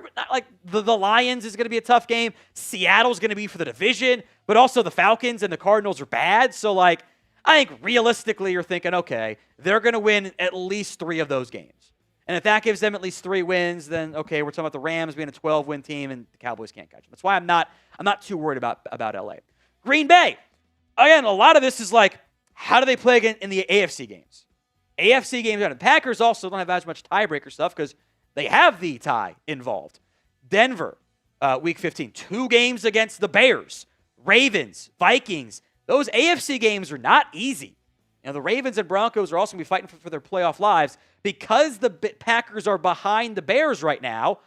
but not like the Lions is going to be a tough game. Seattle's going to be for the division, but also the Falcons and the Cardinals are bad. So, like, I think realistically you're thinking, okay, they're going to win at least 3 of those games. And if that gives them at least 3 wins, then, okay, we're talking about the Rams being a 12-win team and the Cowboys can't catch them. That's why I'm not too worried about L.A. Green Bay. Again, a lot of this is like, how do they play again in the AFC games? AFC games, the Packers also don't have as much tiebreaker stuff because they have the tie involved. Denver, Week 15, 2 games against the Bears. Ravens, Vikings. Those AFC games are not easy. You know, the Ravens and Broncos are also going to be fighting for their playoff lives. Because the Packers are behind the Bears right now,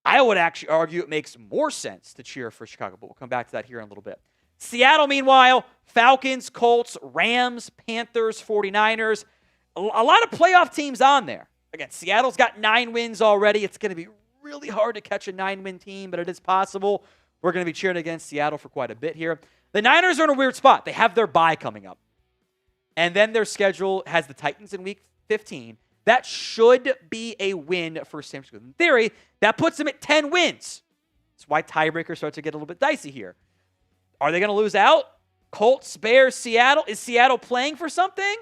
I would actually argue it makes more sense to cheer for Chicago, but we'll come back to that here in a little bit. Seattle, meanwhile, Falcons, Colts, Rams, Panthers, 49ers. A lot of playoff teams on there. Again, Seattle's got 9 wins already. It's going to be really hard to catch a 9-win team, but it is possible. We're going to be cheering against Seattle for quite a bit here. The Niners are in a weird spot. They have their bye coming up. And then their schedule has the Titans in Week 15. That should be a win for San Francisco. In theory, that puts them at 10 wins. That's why tiebreakers start to get a little bit dicey here. Are they going to lose out? Colts, Bears, Seattle. Is Seattle playing for something?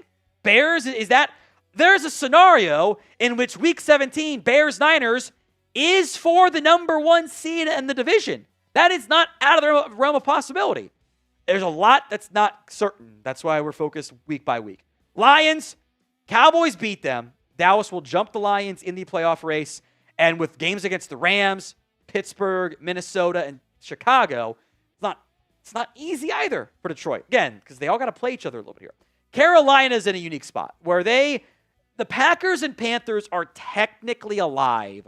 Bears, is that? There's a scenario in which Week 17, Bears-Niners, is for the number 1 seed in the division. That is not out of the realm of possibility. There's a lot that's not certain. That's why we're focused week by week. Lions, Cowboys beat them. Dallas will jump the Lions in the playoff race. And with games against the Rams, Pittsburgh, Minnesota, and Chicago, it's not easy either for Detroit. Again, because they all got to play each other a little bit here. Carolina's in a unique spot where the Packers and Panthers are technically alive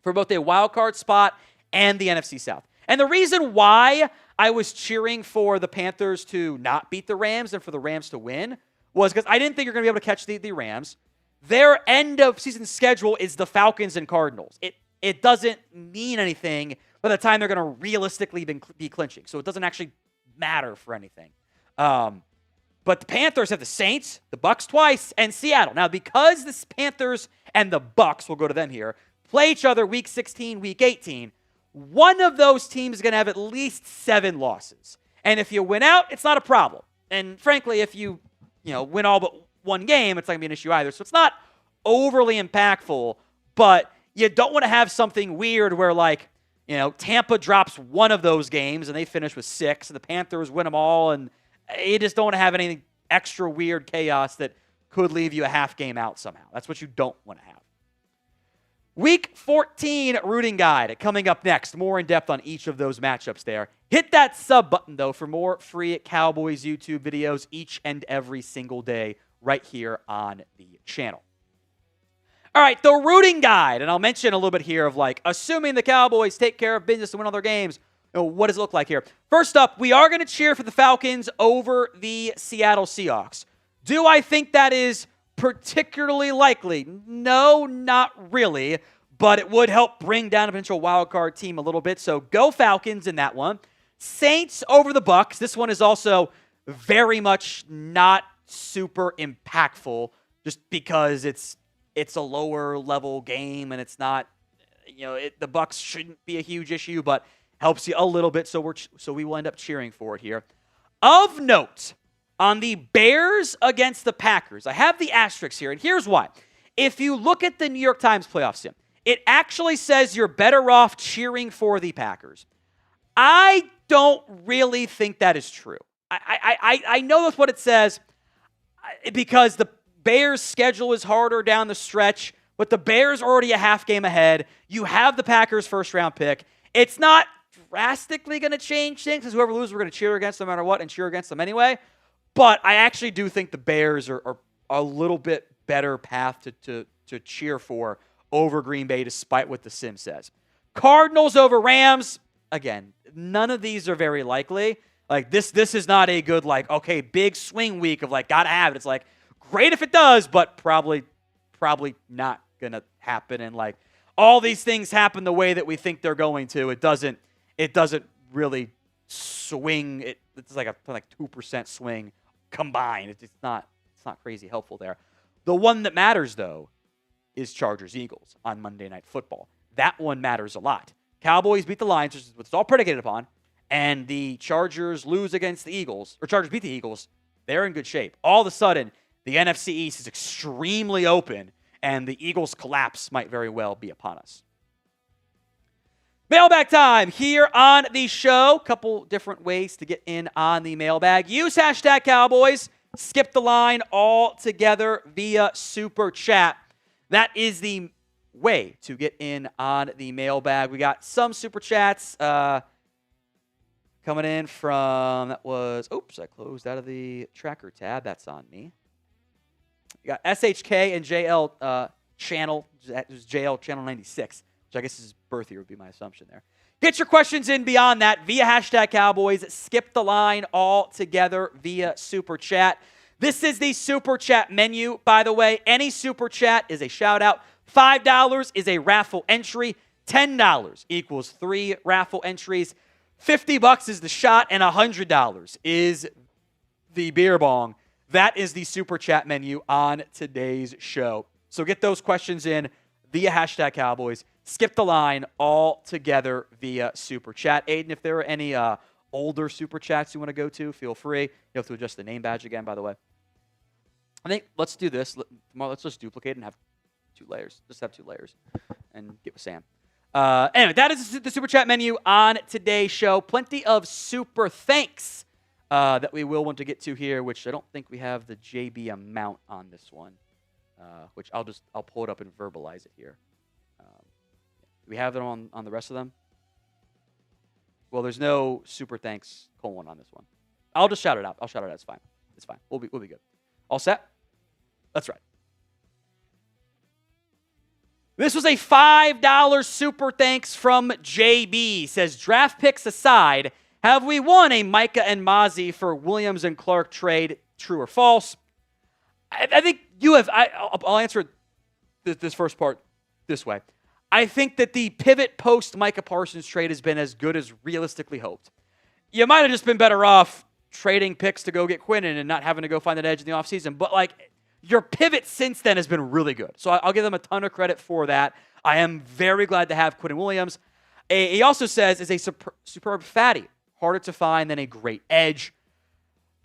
for both a wild card spot and the NFC South. And the reason why I was cheering for the Panthers to not beat the Rams and for the Rams to win was because I didn't think you're going to be able to catch the Rams. Their end of season schedule is the Falcons and Cardinals. It doesn't mean anything by the time they're going to realistically be clinching. So it doesn't actually matter for anything. But the Panthers have the Saints, the Bucks twice, and Seattle. Now, because the Panthers and the Bucks, we'll go to them here, play each other Week 16, Week 18, one of those teams is going to have at least 7 losses. And if you win out, it's not a problem. And frankly, if you win all but 1 game, it's not going to be an issue either. So it's not overly impactful, but you don't want to have something weird where, like, Tampa drops 1 of those games and they finish with 6, and the Panthers win them all, and you just don't want to have any extra weird chaos that could leave you a half game out somehow. That's what you don't want to have. Week 14 rooting guide coming up next. More in depth on each of those matchups there. Hit that sub button, though, for more free Cowboys YouTube videos each and every single day right here on the channel. All right, the rooting guide. And I'll mention a little bit here of, like, assuming the Cowboys take care of business and win all their games, what does it look like here? First up, we are going to cheer for the Falcons over the Seattle Seahawks. Do I think that is particularly likely? No, not really, but it would help bring down a potential wildcard team a little bit. So go Falcons in that one. Saints over the Bucks. This one is also very much not super impactful just because it's a lower level game and it's not, the Bucks shouldn't be a huge issue, but helps you a little bit, so we will end up cheering for it here. Of note, on the Bears against the Packers, I have the asterisks here, and here's why. If you look at the New York Times playoff sim, it actually says you're better off cheering for the Packers. I don't really think that is true. I know that's what it says because the Bears' schedule is harder down the stretch, but the Bears are already a half game ahead. You have the Packers' first-round pick. It's not drastically going to change things because whoever loses, we're going to cheer against no matter what and cheer against them anyway. But I actually do think the Bears are a little bit better path to cheer for over Green Bay, despite what the sim says. Cardinals over Rams. Again, none of these are very likely. Like this is not a good like, okay, big swing week of like gotta have it. It's like great if it does, but probably not gonna happen. And like all these things happen the way that we think they're going to. It doesn't really swing. It's like a 2% swing combined. It's not crazy helpful there. The one that matters though is Chargers-Eagles on Monday Night Football. That one matters a lot. Cowboys beat the Lions, which is what it's all predicated upon. And the Chargers lose against the Eagles, or Chargers beat the Eagles, they're in good shape. All of a sudden, the NFC East is extremely open, and the Eagles' collapse might very well be upon us. Mailbag time here on the show. Couple different ways to get in on the mailbag. Use hashtag Cowboys. Skip the line altogether via Super Chat. That is the way to get in on the mailbag. We got some Super Chats. Coming in from, I closed out of the tracker tab. That's on me. You got SHK and JL channel, that was JL channel 96, which I guess is birth year would be my assumption there. Get your questions in beyond that via hashtag Cowboys. Skip the line altogether via Super Chat. This is the Super Chat menu, by the way. Any Super Chat is a shout out. $5 is a raffle entry. $10 equals 3 raffle entries. $50 is the shot, and $100 is the beer bong. That is the Super Chat menu on today's show. So get those questions in via hashtag Cowboys. Skip the line altogether via Super Chat. Aiden, if there are any older Super Chats you want to go to, feel free. You have to adjust the name badge again, by the way. I think let's do this. Let's just duplicate and have 2 layers. Just have 2 layers and get with Sam. Anyway, that is the Super Chat menu on today's show. Plenty of super thanks that we will want to get to here, which I don't think we have the JB amount on this one, which I'll pull it up and verbalize it here. Do we have it on the rest of them? Well, there's no super thanks : on this one. I'll just shout it out. I'll shout it out. It's fine. It's fine. We'll be good. All set? That's right. This was a $5 super thanks from JB. Says, draft picks aside, have we won a Micah and Mozzie for Williams and Clark trade? True or false? I think you have. I'll answer this first part this way. I think that the pivot post Micah Parsons trade has been as good as realistically hoped. You might have just been better off trading picks to go get Quinnen and not having to go find that edge in the offseason. But your pivot since then has been really good. So I'll give them a ton of credit for that. I am very glad to have Quinnen Williams. He also says is a superb fatty. Harder to find than a great edge.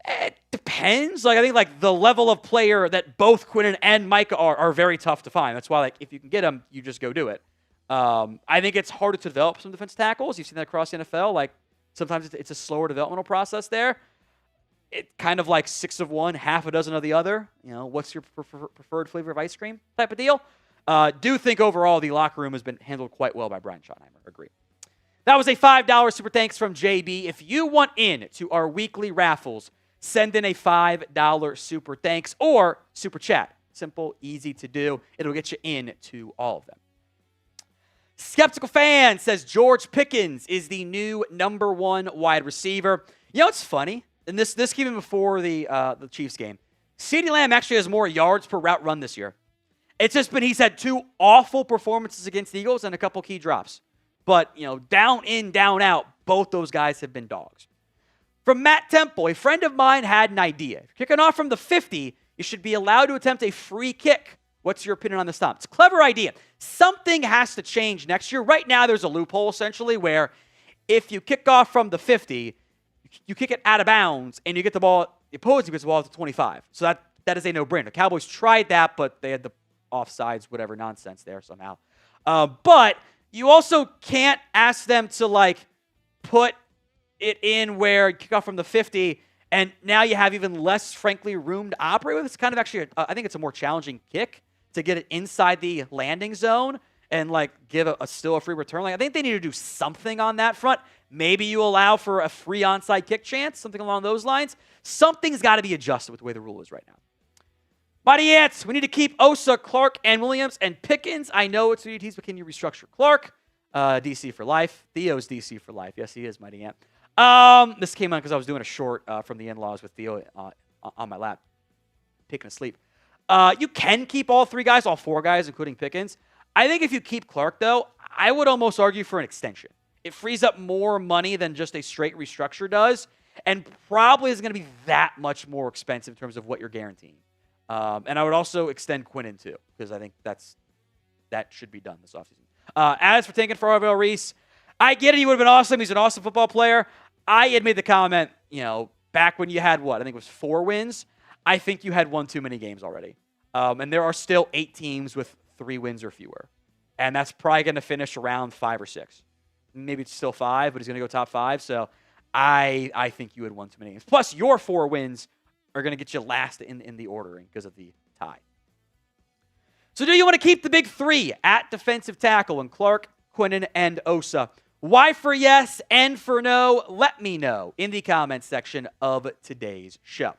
It depends. I think the level of player that both Quinnen and Micah are very tough to find. That's why if you can get them, you just go do it. I think it's harder to develop some defense tackles. You've seen that across the NFL. Sometimes it's a slower developmental process there. It's kind of like 6 of one, half a dozen of the other. What's your preferred flavor of ice cream type of deal? Do think overall the locker room has been handled quite well by Brian Schottenheimer. Agree. That was a $5 super thanks from JB. If you want in to our weekly raffles, send in a $5 super thanks or super chat. Simple, easy to do. It'll get you in to all of them. Skeptical Fan says George Pickens is the new number 1 wide receiver. It's funny. And this came in before the Chiefs game. CeeDee Lamb actually has more yards per route run this year. It's just been he's had 2 awful performances against the Eagles and a couple key drops. But, down in, down out, both those guys have been dogs. From Matt Temple, a friend of mine had an idea. If you're kicking off from the 50, you should be allowed to attempt a free kick. What's your opinion on the stop? It's a clever idea. Something has to change next year. Right now, there's a loophole, essentially, where if you kick off from the 50, you kick it out of bounds, and you get the ball, the opposing gets the ball at the 25. So that is a no-brainer. The Cowboys tried that, but they had the offsides, whatever nonsense there somehow. But you also can't ask them to, put it in where you kick off from the 50, and now you have even less, frankly, room to operate with. It's kind of actually, I think it's a more challenging kick to get it inside the landing zone and, give a still a free return. I think they need to do something on that front. Maybe you allow for a free onside kick chance, something along those lines. Something's got to be adjusted with the way the rule is right now. Mighty Ants, we need to keep Osa, Clark, and Williams, and Pickens. I know it's UDTs, but can you restructure Clark? DC for life. Theo's DC for life. Yes, he is, Mighty Ant. This came on because I was doing a short from the in-laws with Theo on my lap, taking a sleep. You can keep all four guys, including Pickens. I think if you keep Clark, though, I would almost argue for an extension. It frees up more money than just a straight restructure does, and probably is going to be that much more expensive in terms of what you're guaranteeing. And I would also extend Quinnen, too, because I think that should be done this offseason. As for taking Farrell Reese, I get it. He would have been awesome. He's an awesome football player. I had made the comment, back when you had I think it was 4 wins. I think you had one too many games already. And there are still 8 teams with 3 wins or fewer. And that's probably going to finish around 5 or 6. Maybe it's still 5, but he's going to go top 5. So I think you had won too many games. Plus, your 4 wins are going to get you last in the ordering because of the tie. So do you want to keep the big 3 at defensive tackle and Clark, Quinnen, and Osa? Why for yes and for no? Let me know in the comments section of today's show.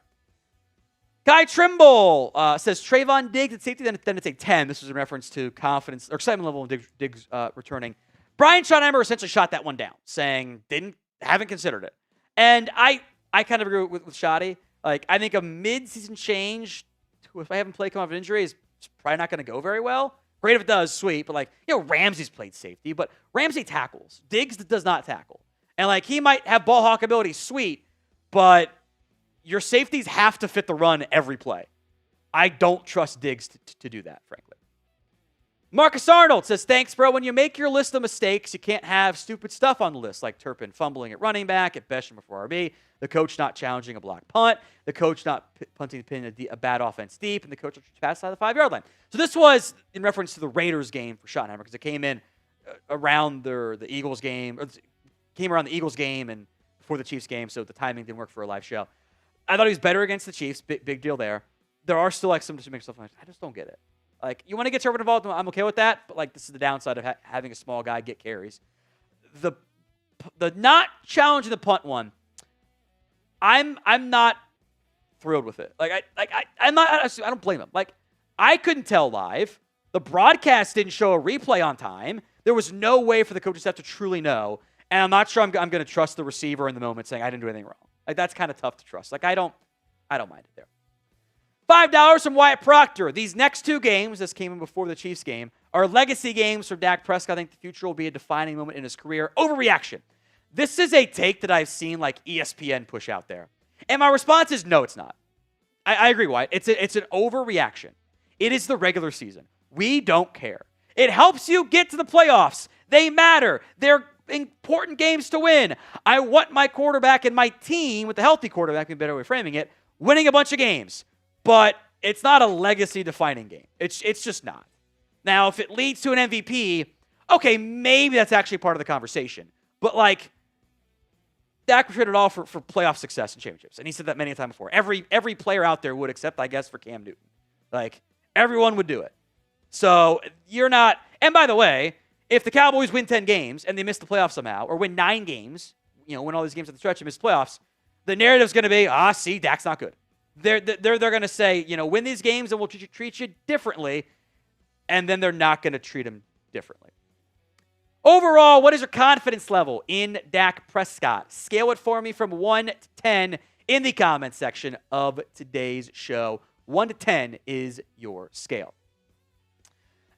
Guy Trimble says Trayvon Diggs at safety, then it's a 10. This is in reference to confidence or excitement level of Diggs returning. Brian Schottenheimer essentially shot that one down, saying haven't considered it. And I kind of agree with Shotty. Like, I think a mid-season change, if I haven't played come off an injury, is probably not going to go very well. Great if it does, sweet. But, Ramsey's played safety, but Ramsey tackles. Diggs does not tackle. And, he might have ball hawk ability, sweet, but your safeties have to fit the run every play. I don't trust Diggs to do that, frankly. Marcus Arnold says, thanks, bro. When you make your list of mistakes, you can't have stupid stuff on the list, like Turpin fumbling at running back, at Besham before RB, the coach not challenging a block punt, the coach not punting the pin a bad offense deep, and the coach pass out of the 5-yard line. So this was in reference to the Raiders game for Schottenheimer because it came in around the Eagles game, or came around the Eagles game and before the Chiefs game, so the timing didn't work for a live show. I thought he was better against the Chiefs. Big deal there. There are still some distinct stuff. I just don't get it. You want to get Turpin involved, I'm okay with that, but this is the downside of having a small guy get carries. The not challenging the punt one, I'm not thrilled with it. I'm not. I don't blame him. I couldn't tell live. The broadcast didn't show a replay on time. There was no way for the coaching staff to truly know, and I'm not sure I'm going to trust the receiver in the moment saying I didn't do anything wrong. That's kind of tough to trust. I don't mind it there. $5 from Wyatt Proctor. These next 2 games, this came in before the Chiefs game, are legacy games for Dak Prescott. I think the future will be a defining moment in his career. Overreaction. This is a take that I've seen ESPN push out there. And my response is no, it's not. I agree, Wyatt. It's an overreaction. It is the regular season. We don't care. It helps you get to the playoffs. They matter. They're important games to win. I want my quarterback and my team, with the healthy quarterback, a better way of framing it, winning a bunch of games. But it's not a legacy-defining game. It's just not. Now, if it leads to an MVP, okay, maybe that's actually part of the conversation. But, Dak was traded all for playoff success and championships. And he said that many times before. Every player out there would, except, I guess, for Cam Newton. Everyone would do it. So, you're not... And by the way, if the Cowboys win 10 games and they miss the playoffs somehow, or win 9 games, win all these games at the stretch and miss playoffs, the narrative's going to be, see, Dak's not good. They're going to say, win these games and we'll treat you differently, and then they're not going to treat him differently. Overall, what is your confidence level in Dak Prescott? Scale it for me from 1 to 10 in the comments section of today's show. 1 to 10 is your scale.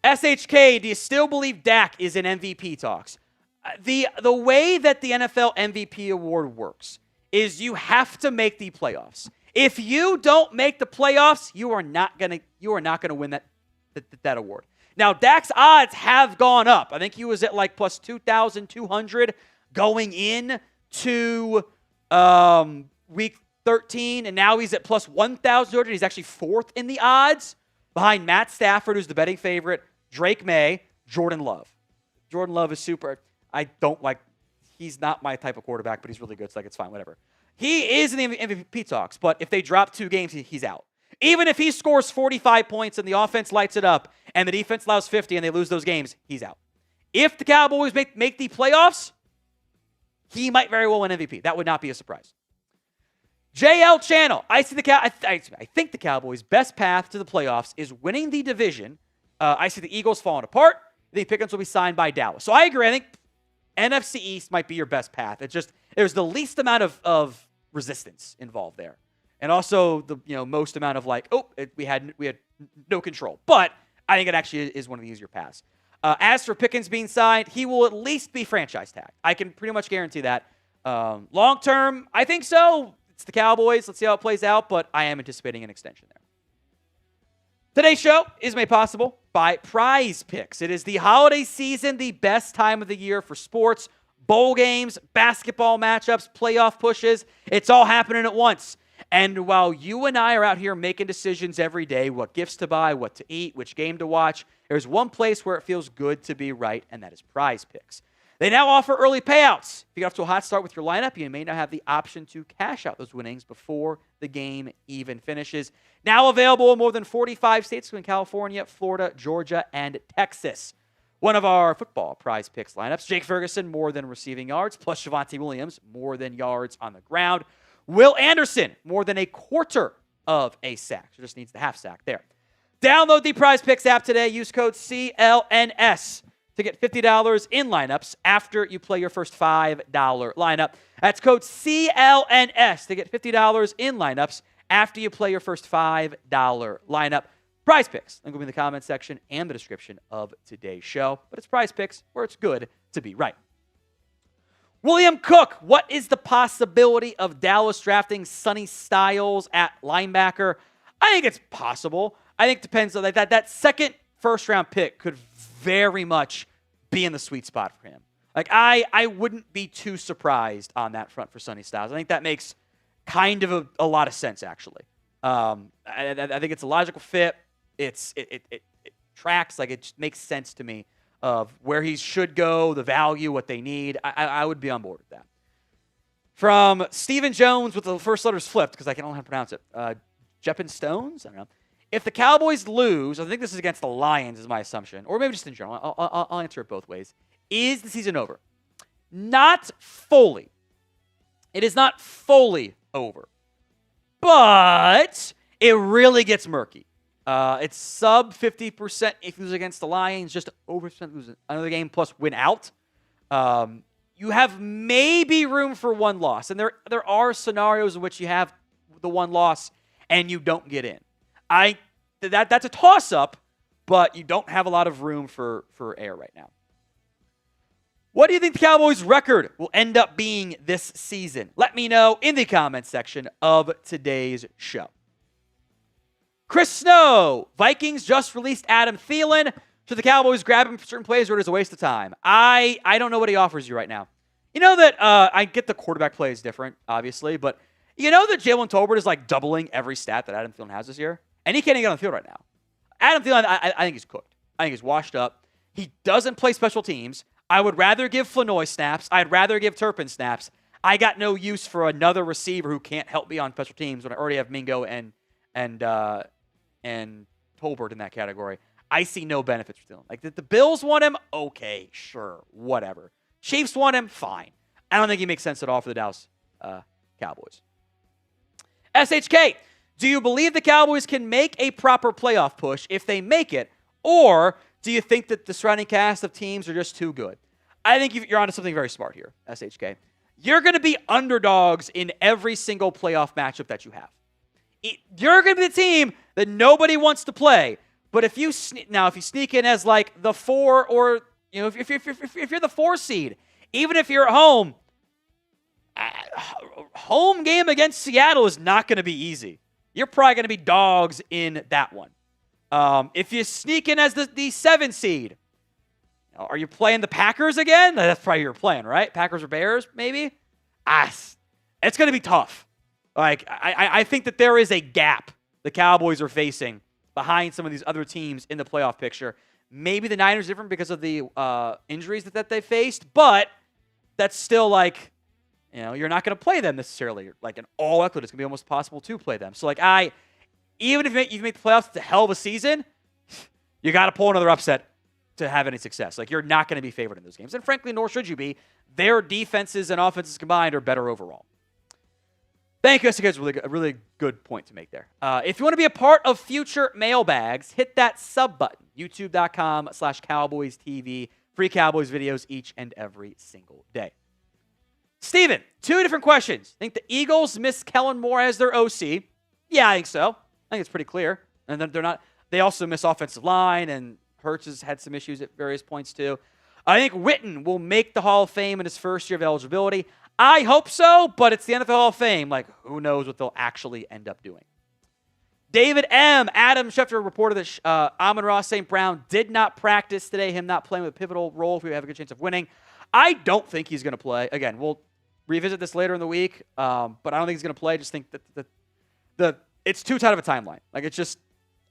SHK, do you still believe Dak is in MVP talks? The way that the NFL MVP award works is you have to make the playoffs. If you don't make the playoffs, you are not gonna win that award. Now, Dak's odds have gone up. I think he was at plus 2,200 going in to week 13, and now he's at plus 1,200. He's actually 4th in the odds behind Matt Stafford, who's the betting favorite, Drake May, Jordan Love. Jordan Love is super. He's not my type of quarterback, but he's really good, so it's fine, whatever. He is in the MVP talks, but if they drop 2 games, he's out. Even if he scores 45 points and the offense lights it up and the defense allows 50 and they lose those games, he's out. If the Cowboys make the playoffs, he might very well win MVP. That would not be a surprise. JL Channel, I think the Cowboys' best path to the playoffs is winning the division. I see the Eagles falling apart. I think Pickens will be signed by Dallas. So I agree. I think NFC East might be your best path. There's the least amount of resistance involved there. And also the most amount of we had no control. But I think it actually is one of the easier paths. As for Pickens being signed, he will at least be franchise tagged. I can pretty much guarantee that. Long term, I think so. It's the Cowboys. Let's see how it plays out, but I am anticipating an extension there. Today's show is made possible by Prize Picks. It is the holiday season, the best time of the year for sports, bowl games, basketball matchups, playoff pushes. It's all happening at once. And while you and I are out here making decisions every day, what gifts to buy, what to eat, which game to watch, there's one place where it feels good to be right, and that is Prize Picks. They now offer early payouts. If you get off to a hot start with your lineup, you may now have the option to cash out those winnings before the game even finishes. Now available in more than 45 states, including California, Florida, Georgia, and Texas. One of our football Prize Picks lineups, Jake Ferguson, more than receiving yards, plus Javonte Williams, more than yards on the ground. Will Anderson, more than a quarter of a sack. So just needs the half sack there. Download the Prize Picks app today. Use code CLNS to get $50 in lineups after you play your first $5 lineup. That's code CLNS to get $50 in lineups after you play your first $5 lineup. Prize Picks. Link will be in the comments section and the description of today's show. But it's Prize Picks where it's good to be right. William Cook, what is the possibility of Dallas drafting Sonny Styles at linebacker? I think it's possible. I think it depends on that second first-round pick could very much be in the sweet spot for him. I wouldn't be too surprised on that front for Sonny Styles. I think that makes kind of a lot of sense, actually. I think it's a logical fit. It tracks. It just makes sense to me of where he should go, the value, what they need. I would be on board with that. From Stephen Jones with the first letters flipped, because I don't know how to pronounce it. Jeppin Stones? I don't know. If the Cowboys lose, I think this is against the Lions is my assumption, or maybe just in general. I'll answer it both ways. Is the season over? Not fully. It is not fully over. But it really gets murky. It's sub 50% if you lose against the Lions, just over 50% lose another game plus win out. You have maybe room for one loss. And there are scenarios in which you have the one loss and you don't get in. That's a toss-up, but you don't have a lot of room for error right now. What do you think the Cowboys' record will end up being this season? Let me know in the comments section of today's show. Chris Snow, Vikings just released Adam Thielen. Should the Cowboys grab him for certain plays, or it is a waste of time? I don't know what he offers you right now. You know that I get the quarterback play is different, obviously, but you know that Jalen Tolbert is doubling every stat that Adam Thielen has this year? And he can't even get on the field right now. Adam Thielen, I think he's cooked. I think he's washed up. He doesn't play special teams. I would rather give Flanoy snaps. I'd rather give Turpin snaps. I got no use for another receiver who can't help me on special teams when I already have Mingo and Tolbert in that category. I see no benefits for Thielen. The Bills want him? Okay, sure, whatever. Chiefs want him? Fine. I don't think he makes sense at all for the Dallas Cowboys. SHK, do you believe the Cowboys can make a proper playoff push if they make it, or do you think that the surrounding cast of teams are just too good? I think you're onto something very smart here, SHK. You're going to be underdogs in every single playoff matchup that you have. You're going to be the team that nobody wants to play, but if you sneak in as the 4 or if you're the 4 seed, even if you're at home, home game against Seattle is not going to be easy. You're probably going to be dogs in that one. If you sneak in as the 7 seed, are you playing the Packers again? That's probably your plan, right? Packers or Bears, maybe? It's going to be tough. I think that there is a gap the Cowboys are facing behind some of these other teams in the playoff picture. Maybe the Niners are different because of the injuries that they faced, but that's still you're not going to play them necessarily. In all likelihood, it's going to be almost impossible to play them. So, even if you make the playoffs, it's a hell of a season, you got to pull another upset to have any success. You're not going to be favored in those games. And frankly, nor should you be. Their defenses and offenses combined are better overall. Thank you. That's a really good point to make there. If you want to be a part of future mailbags, hit that sub button, youtube.com/CowboysTV Free Cowboys videos each and every single day. Steven, 2 different questions. Think the Eagles miss Kellen Moore as their OC? Yeah, I think so. I think it's pretty clear. And then they also miss offensive line, and Hurts has had some issues at various points too. I think Witten will make the Hall of Fame in his first year of eligibility. I hope so, but it's the NFL Hall of Fame. Like, who knows what they'll actually end up doing. David M. Adam Schefter reported that Amon-Ra St. Brown did not practice today, him not playing with a pivotal role if we have a good chance of winning. I don't think he's going to play. Again, we'll revisit this later in the week, but I don't think he's going to play. I just think that it's too tight of a timeline. Like, it's just,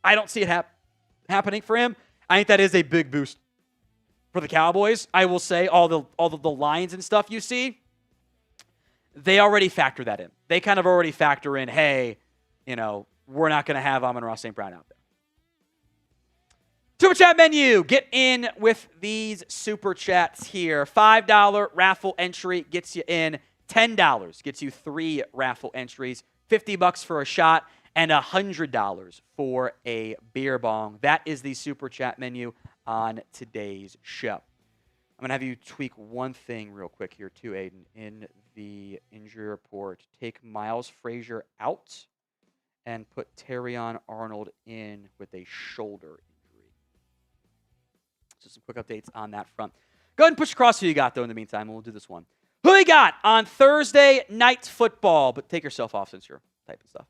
I don't see it happening for him. I think that is a big boost for the Cowboys. I will say all the lines and stuff you see, they already factor that in. They kind of already factor in, hey, we're not going to have Amon-Ra St. Brown out there. Super Chat menu. Get in with these Super Chats here. $5 raffle entry gets you in. $10 gets you 3 raffle entries. $50 for a shot and $100 for a beer bong. That is the Super Chat menu on today's show. I'm going to have you tweak one thing real quick here too, Aiden. In the injury report, take Miles Frazier out and put Terrion Arnold in with a shoulder injury. So some quick updates on that front. Go ahead and push across who you got, though, in the meantime, and we'll do this one. Who you got on Thursday Night Football? But take yourself off since you're typing stuff.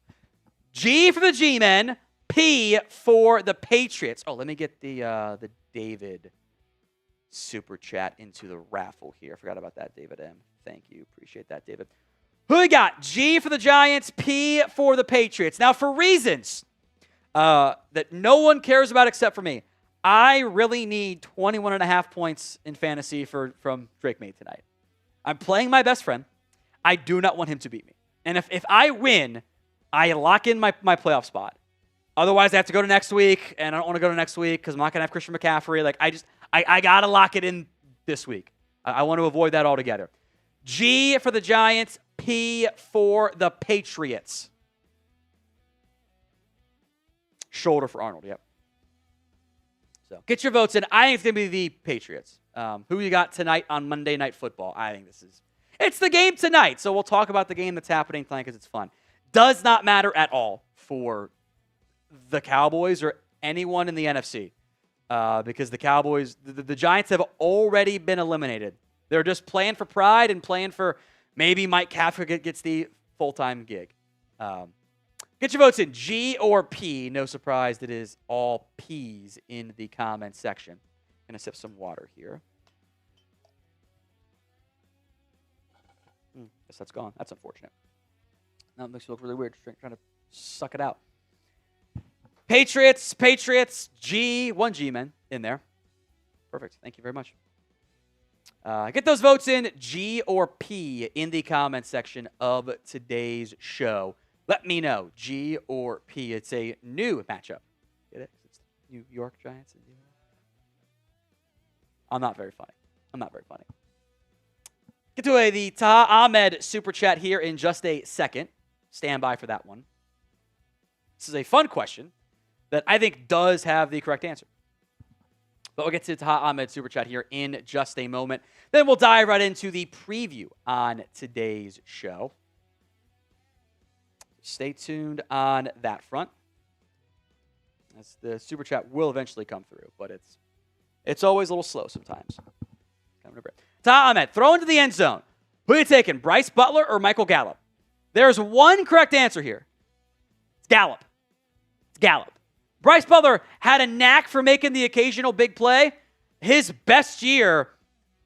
G for the G-Men, P for the Patriots. Oh, let me get the David Super Chat into the raffle here. I forgot about that, David M. Thank you. Appreciate that, David. Who we got? G for the Giants, P for the Patriots. Now, for reasons that no one cares about except for me, I really need 21.5 points in fantasy from Drake May tonight. I'm playing my best friend. I do not want him to beat me. And if I win, I lock in my playoff spot. Otherwise, I have to go to next week, and I don't want to go to next week because I'm not going to have Christian McCaffrey. Like, I got to lock it in this week. I want to avoid that altogether. G for the Giants, P for the Patriots. Shoulder for Arnold, yep. So get your votes in. I think it's going to be the Patriots. Who you got tonight on Monday Night Football? I think it's the game tonight. So we'll talk about the game that's happening tonight because it's fun. Does not matter at all for the Cowboys or anyone in the NFC because the Cowboys, the Giants have already been eliminated. They're just playing for pride and playing for maybe Mike Kafka gets the full-time gig. Get your votes in, G or P. No surprise, it is all P's in the comment section. Gonna sip some water here. Guess that's gone. That's unfortunate. Now it makes me look really weird trying to suck it out. Patriots, G, one G-men in there. Perfect. Thank you very much. Get those votes in, G or P, in the comment section of today's show. Let me know, G or P. It's a new matchup. Get it? It's New York Giants. I'm not very funny. Get to the Taha Ahmed Super Chat here in just a second. Stand by for that one. This is a fun question that I think does have the correct answer. But we'll get to Taha Ahmed Super Chat here in just a moment. Then we'll dive right into the preview on today's show. Stay tuned on that front. As the Super Chat will eventually come through, but it's always a little slow sometimes. Taha Ahmed, throw into the end zone. Who are you taking, Bryce Butler or Michael Gallup? There's one correct answer here. It's Gallup. Bryce Butler had a knack for making the occasional big play. His best year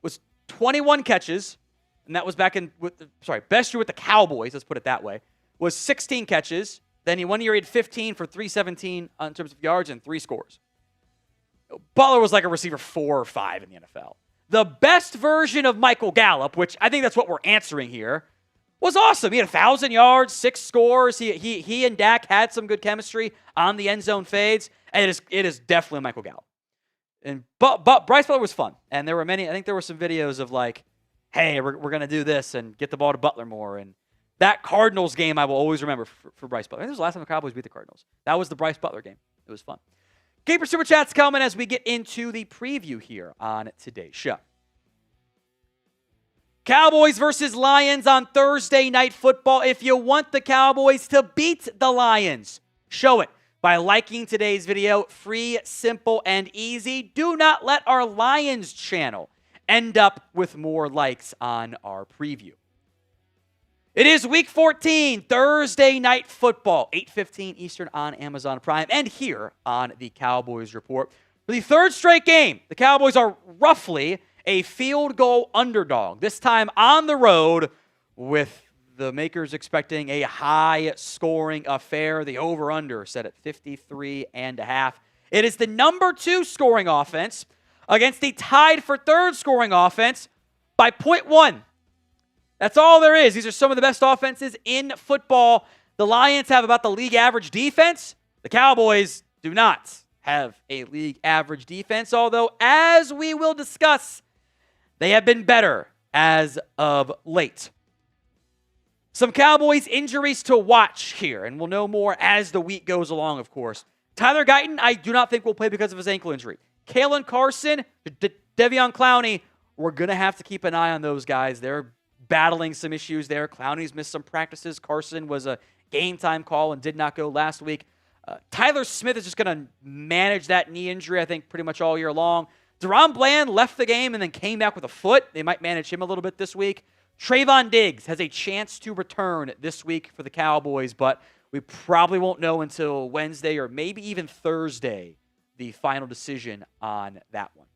was 21 catches, and that was best year with the Cowboys, let's put it that way, was 16 catches. Then one year he had 15 for 317 in terms of yards and 3 scores. Butler was like a receiver 4 or 5 in the NFL. The best version of Michael Gallup, which I think that's what we're answering here, was awesome. He had 1,000 yards, 6 scores. He and Dak had some good chemistry on the end zone fades, and it is definitely Michael Gallup. But Bryce Butler was fun, and there were many. I think there were some videos of like, hey, we're going to do this and get the ball to Butler more. And that Cardinals game I will always remember for Bryce Butler. I think it was the last time the Cowboys beat the Cardinals. That was the Bryce Butler game. It was fun. Keep your super chats coming as we get into the preview here on today's show. Cowboys versus Lions on Thursday Night Football. If you want the Cowboys to beat the Lions, show it by liking today's video. Free, simple, and easy. Do not let our Lions channel end up with more likes on our preview. It is Week 14, Thursday Night Football, 8:15 Eastern on Amazon Prime and here on the Cowboys Report. For the third straight game, the Cowboys are roughly a field goal underdog, this time on the road, with the makers expecting a high-scoring affair. The over-under set at 53.5. It is the number 2 scoring offense against the tied for third scoring offense by 0.1. That's all there is. These are some of the best offenses in football. The Lions have about the league average defense. The Cowboys do not have a league average defense, although, as we will discuss, they have been better as of late. Some Cowboys injuries to watch here, and we'll know more as the week goes along, of course. Tyler Guyton, I do not think will play because of his ankle injury. Kalen Carson, Jadeveon Clowney, we're going to have to keep an eye on those guys. They're battling some issues there. Clowney's missed some practices. Carson was a game-time call and did not go last week. Tyler Smith is just going to manage that knee injury, I think, pretty much all year long. Deron Bland left the game and then came back with a foot. They might manage him a little bit this week. Trayvon Diggs has a chance to return this week for the Cowboys, but we probably won't know until Wednesday or maybe even Thursday the final decision on that one.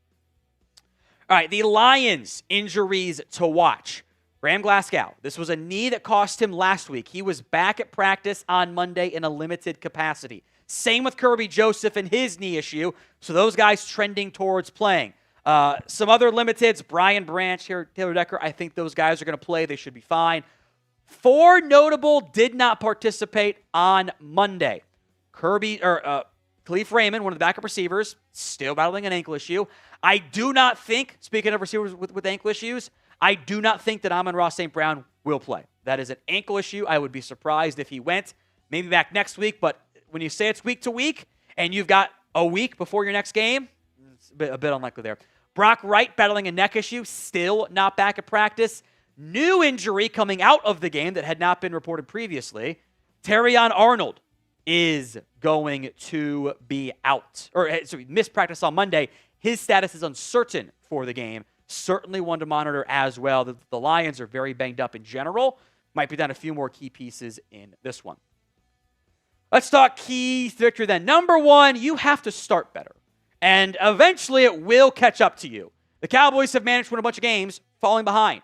All right, the Lions injuries to watch. Graham Glasgow, this was a knee that cost him last week. He was back at practice on Monday in a limited capacity. Same with Kirby Joseph and his knee issue, so those guys trending towards playing. Some other limiteds, Brian Branch, Taylor Decker, I think those guys are going to play. They should be fine. 4 notable did not participate on Monday. Khalif Raymond, one of the backup receivers, still battling an ankle issue. I do not think, speaking of receivers with ankle issues, I do not think that Amon-Ra St. Brown will play. That is an ankle issue. I would be surprised if he went. Maybe back next week, but when you say it's week to week and you've got a week before your next game, it's a bit unlikely there. Brock Wright battling a neck issue, still not back at practice. New injury coming out of the game that had not been reported previously. Terrion Arnold is going to be out. So he missed practice on Monday. His status is uncertain for the game. Certainly one to monitor as well. The Lions are very banged up in general. Might be down a few more key pieces in this one. Let's talk keys to victory then. Number 1, you have to start better. And eventually it will catch up to you. The Cowboys have managed to win a bunch of games falling behind.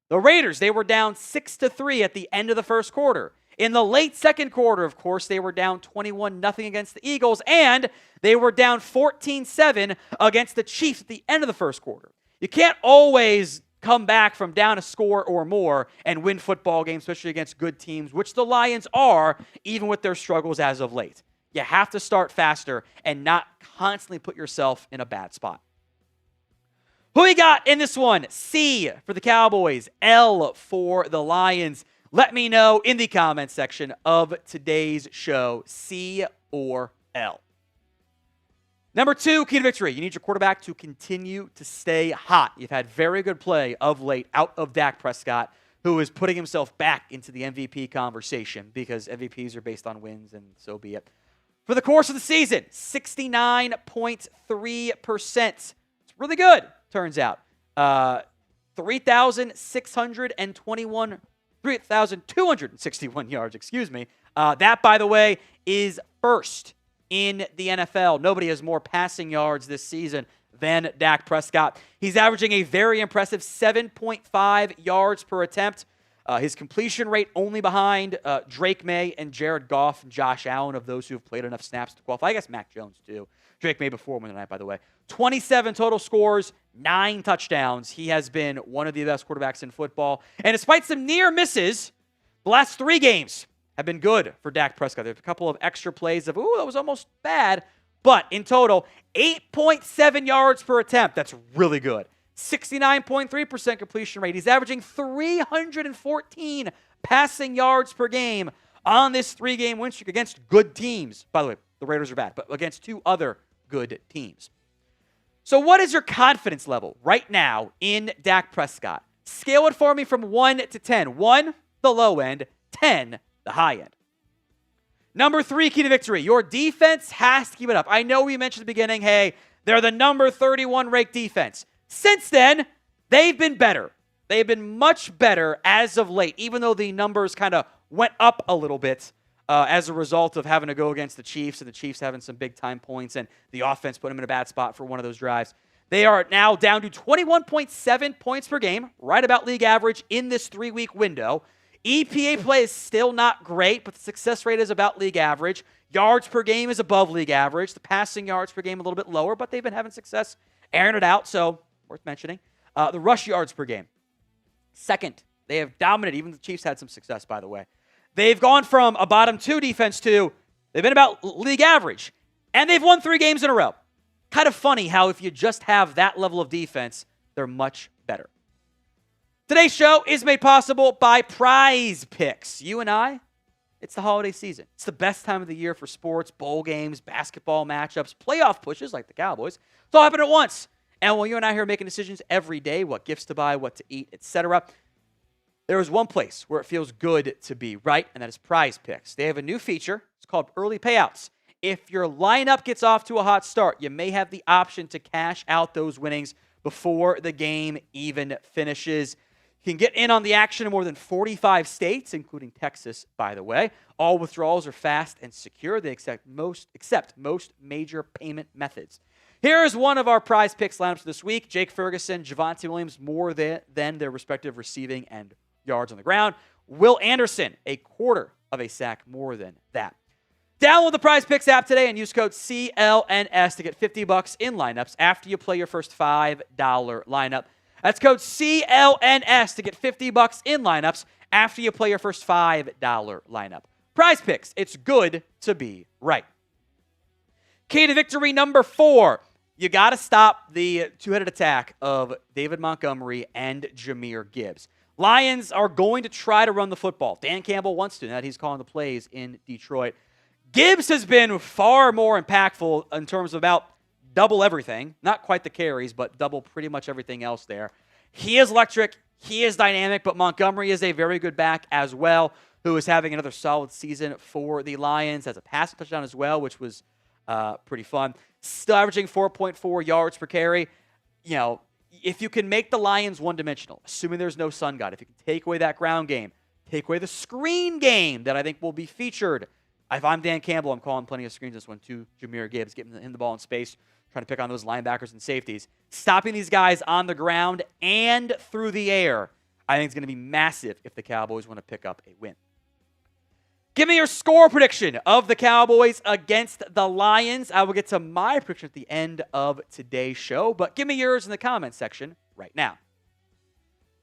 The Raiders, they were down 6-3 at the end of the first quarter. In the late second quarter, of course, they were down 21-0 against the Eagles, and they were down 14-7 against the Chiefs at the end of the first quarter. You can't always come back from down a score or more and win football games, especially against good teams, which the Lions are, even with their struggles as of late. You have to start faster and not constantly put yourself in a bad spot. Who we got in this one? C for the Cowboys, L for the Lions. Let me know in the comments section of today's show, C or L. Number 2, key to victory. You need your quarterback to continue to stay hot. You've had very good play of late out of Dak Prescott, who is putting himself back into the MVP conversation because MVPs are based on wins, and so be it. For the course of the season, 69.3%. It's really good, turns out. 3,261 yards, that, by the way, is first in the NFL. Nobody has more passing yards this season than Dak Prescott. He's averaging a very impressive 7.5 yards per attempt. His completion rate only behind Drake May and Jared Goff and Josh Allen, of those who have played enough snaps to qualify. I guess Mac Jones, too. Drake May before him tonight, by the way. 27 total scores, 9 touchdowns. He has been one of the best quarterbacks in football. And despite some near misses, the last 3 games have been good for Dak Prescott. There's a couple of extra plays of, that was almost bad. But in total, 8.7 yards per attempt. That's really good. 69.3% completion rate. He's averaging 314 passing yards per game on this 3-game win streak against good teams. By the way, the Raiders are bad, but against 2 other good teams. So what is your confidence level right now in Dak Prescott? Scale it for me from 1 to 10. 1, the low end. 10, the high end. Number 3, key to victory. Your defense has to keep it up. I know we mentioned at the beginning, hey, they're the number 31 ranked defense. Since then, they've been better. They've been much better as of late, even though the numbers kind of went up a little bit as a result of having to go against the Chiefs and the Chiefs having some big-time points and the offense put them in a bad spot for one of those drives. They are now down to 21.7 points per game, right about league average in this 3-week window. EPA play is still not great, but the success rate is about league average. Yards per game is above league average. The passing yards per game a little bit lower, but they've been having success airing it out, so worth mentioning. The rush yards per game, second. They have dominated. Even the Chiefs had some success, by the way. They've gone from a bottom 2 defense to they've been about league average, and they've won 3 games in a row. Kind of funny how if you just have that level of defense, they're much better. Today's show is made possible by Prize Picks. You and I, it's the holiday season. It's the best time of the year for sports, bowl games, basketball matchups, playoff pushes like the Cowboys. It's all happening at once. And while you and I are making decisions every day, what gifts to buy, what to eat, etc., there is one place where it feels good to be, right? And that is Prize Picks. They have a new feature. It's called Early Payouts. If your lineup gets off to a hot start, you may have the option to cash out those winnings before the game even finishes. You can get in on the action in more than 45 states, including Texas, by the way. All withdrawals are fast and secure. They accept most major payment methods. Here is one of our Prize Picks lineups this week. Jake Ferguson, Javonte Williams, more than their respective receiving and yards on the ground. Will Anderson, a quarter of a sack more than that. Download the Prize Picks app today and use code CLNS to get $50 in lineups after you play your first $5 lineup. That's code CLNS to get $50 in lineups after you play your first $5 lineup. Prize Picks, it's good to be right. Key to victory number 4. You got to stop the two-headed attack of David Montgomery and Jahmyr Gibbs. Lions are going to try to run the football. Dan Campbell wants to. Now he's calling the plays in Detroit. Gibbs has been far more impactful in terms of about double everything. Not quite the carries, but double pretty much everything else there. He is electric. He is dynamic, but Montgomery is a very good back as well, who is having another solid season for the Lions. Has a passing touchdown as well, which was pretty fun. Still averaging 4.4 yards per carry. You know, if you can make the Lions one-dimensional, assuming there's no sun god, if you can take away that ground game, take away the screen game that I think will be featured. If I'm Dan Campbell, I'm calling plenty of screens this one to Jahmyr Gibbs, getting him the ball in space, trying to pick on those linebackers and safeties. Stopping these guys on the ground and through the air, I think it's going to be massive if the Cowboys want to pick up a win. Give me your score prediction of the Cowboys against the Lions. I will get to my prediction at the end of today's show, but give me yours in the comments section right now.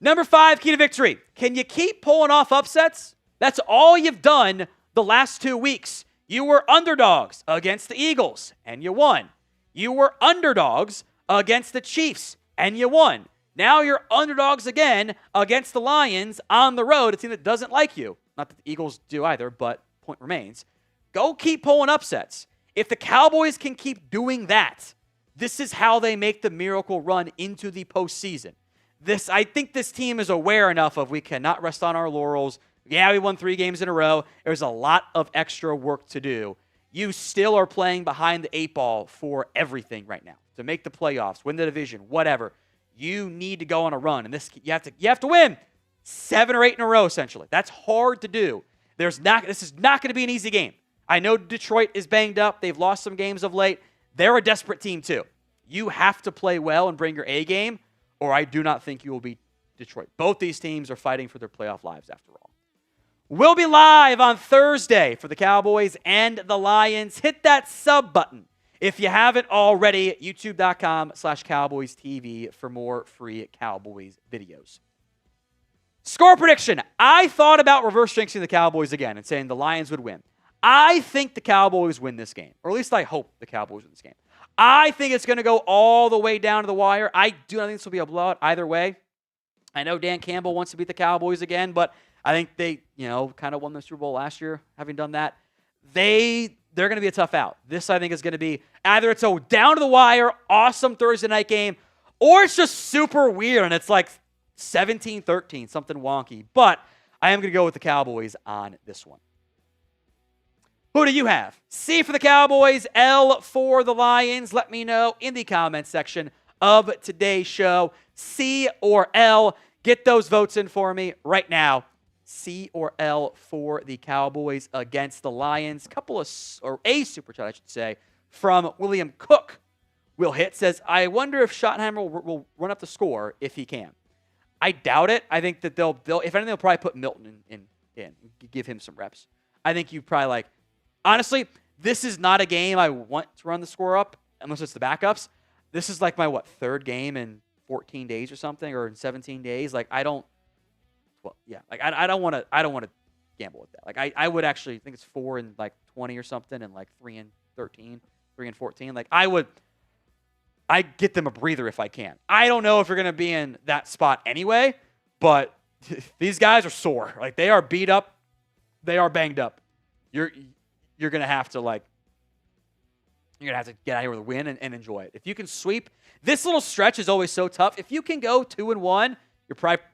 Number 5, key to victory. Can you keep pulling off upsets? That's all you've done the last 2 weeks. You were underdogs against the Eagles, and you won. You were underdogs against the Chiefs, and you won. Now you're underdogs again against the Lions on the road, a team that doesn't like you. Not that the Eagles do either, but point remains. Go keep pulling upsets. If the Cowboys can keep doing that, this is how they make the miracle run into the postseason. I think this team is aware enough of we cannot rest on our laurels. Yeah, we won 3 games in a row. There's a lot of extra work to do. You still are playing behind the 8 ball for everything right now. To make the playoffs, win the division, whatever. You need to go on a run. And this you have to win 7 or 8 in a row, essentially. That's hard to do. This is not going to be an easy game. I know Detroit is banged up. They've lost some games of late. They're a desperate team, too. You have to play well and bring your A game, or I do not think you will beat Detroit. Both these teams are fighting for their playoff lives, after all. We'll be live on Thursday for the Cowboys and the Lions. Hit that sub button if you haven't already. YouTube.com/CowboysTV for more free Cowboys videos. Score prediction. I thought about reverse jinxing the Cowboys again and saying the Lions would win. I think the Cowboys win this game, or at least I hope the Cowboys win this game. I think it's going to go all the way down to the wire. I do not think this will be a blowout either way. I know Dan Campbell wants to beat the Cowboys again, but I think they, kind of won the Super Bowl last year, having done that. They they're going to be a tough out. This, I think, is going to be either it's a down-to-the-wire, awesome Thursday night game, or it's just super weird, and it's like 17-13, something wonky. But I am going to go with the Cowboys on this one. Who do you have? C for the Cowboys, L for the Lions. Let me know in the comments section of today's show. C or L. Get those votes in for me right now. C or L for the Cowboys against the Lions. A super chat, I should say, from William Cook. Will hit says, I wonder if Schottenheimer will run up the score if he can. I doubt it. I think that they'll if anything, they'll probably put Milton in, give him some reps. I think you probably honestly, this is not a game I want to run the score up unless it's the backups. This is like my third game in 14 days or something, or in 17 days. I don't want to gamble with that. I would actually think it's 4 and 20 or something, and 3 and 13, 3 and 14. I get them a breather if I can. I don't know if you're going to be in that spot anyway, but these guys are sore. They are beat up. They are banged up. You're going to have to get out here with a win and enjoy it. If you can sweep, this little stretch is always so tough. If you can go 2-1, you're probably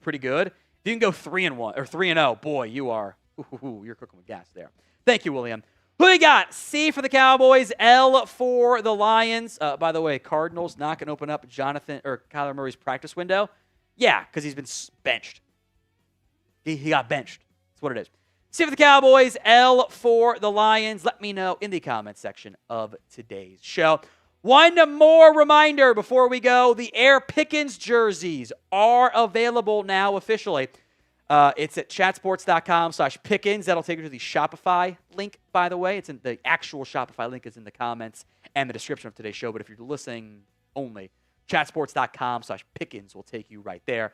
pretty good. If you can go 3-1 or 3-0, boy, you're cooking with gas there. Thank you, William. Who you got? C for the Cowboys, L for the Lions. By the way, Cardinals not going to open up Kyler Murray's practice window. Yeah, because he's been benched. He got benched. That's what it is. C for the Cowboys, L for the Lions. Let me know in the comments section of today's show. One more reminder before we go. The Air Pickens jerseys are available now officially. It's at chatsports.com/Pickens. That'll take you to the Shopify link, by the way. The actual Shopify link is in the comments and the description of today's show. But if you're listening only, chatsports.com/Pickens will take you right there.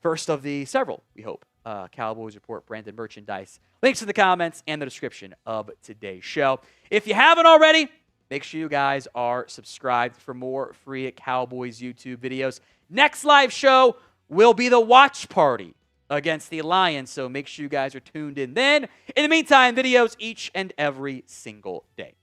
First of the several, we hope, Cowboys Report branded merchandise. Links in the comments and the description of today's show. If you haven't already, make sure you guys are subscribed for more free Cowboys YouTube videos. Next live show will be the watch party against the Lions, so make sure you guys are tuned in then. In the meantime, videos each and every single day.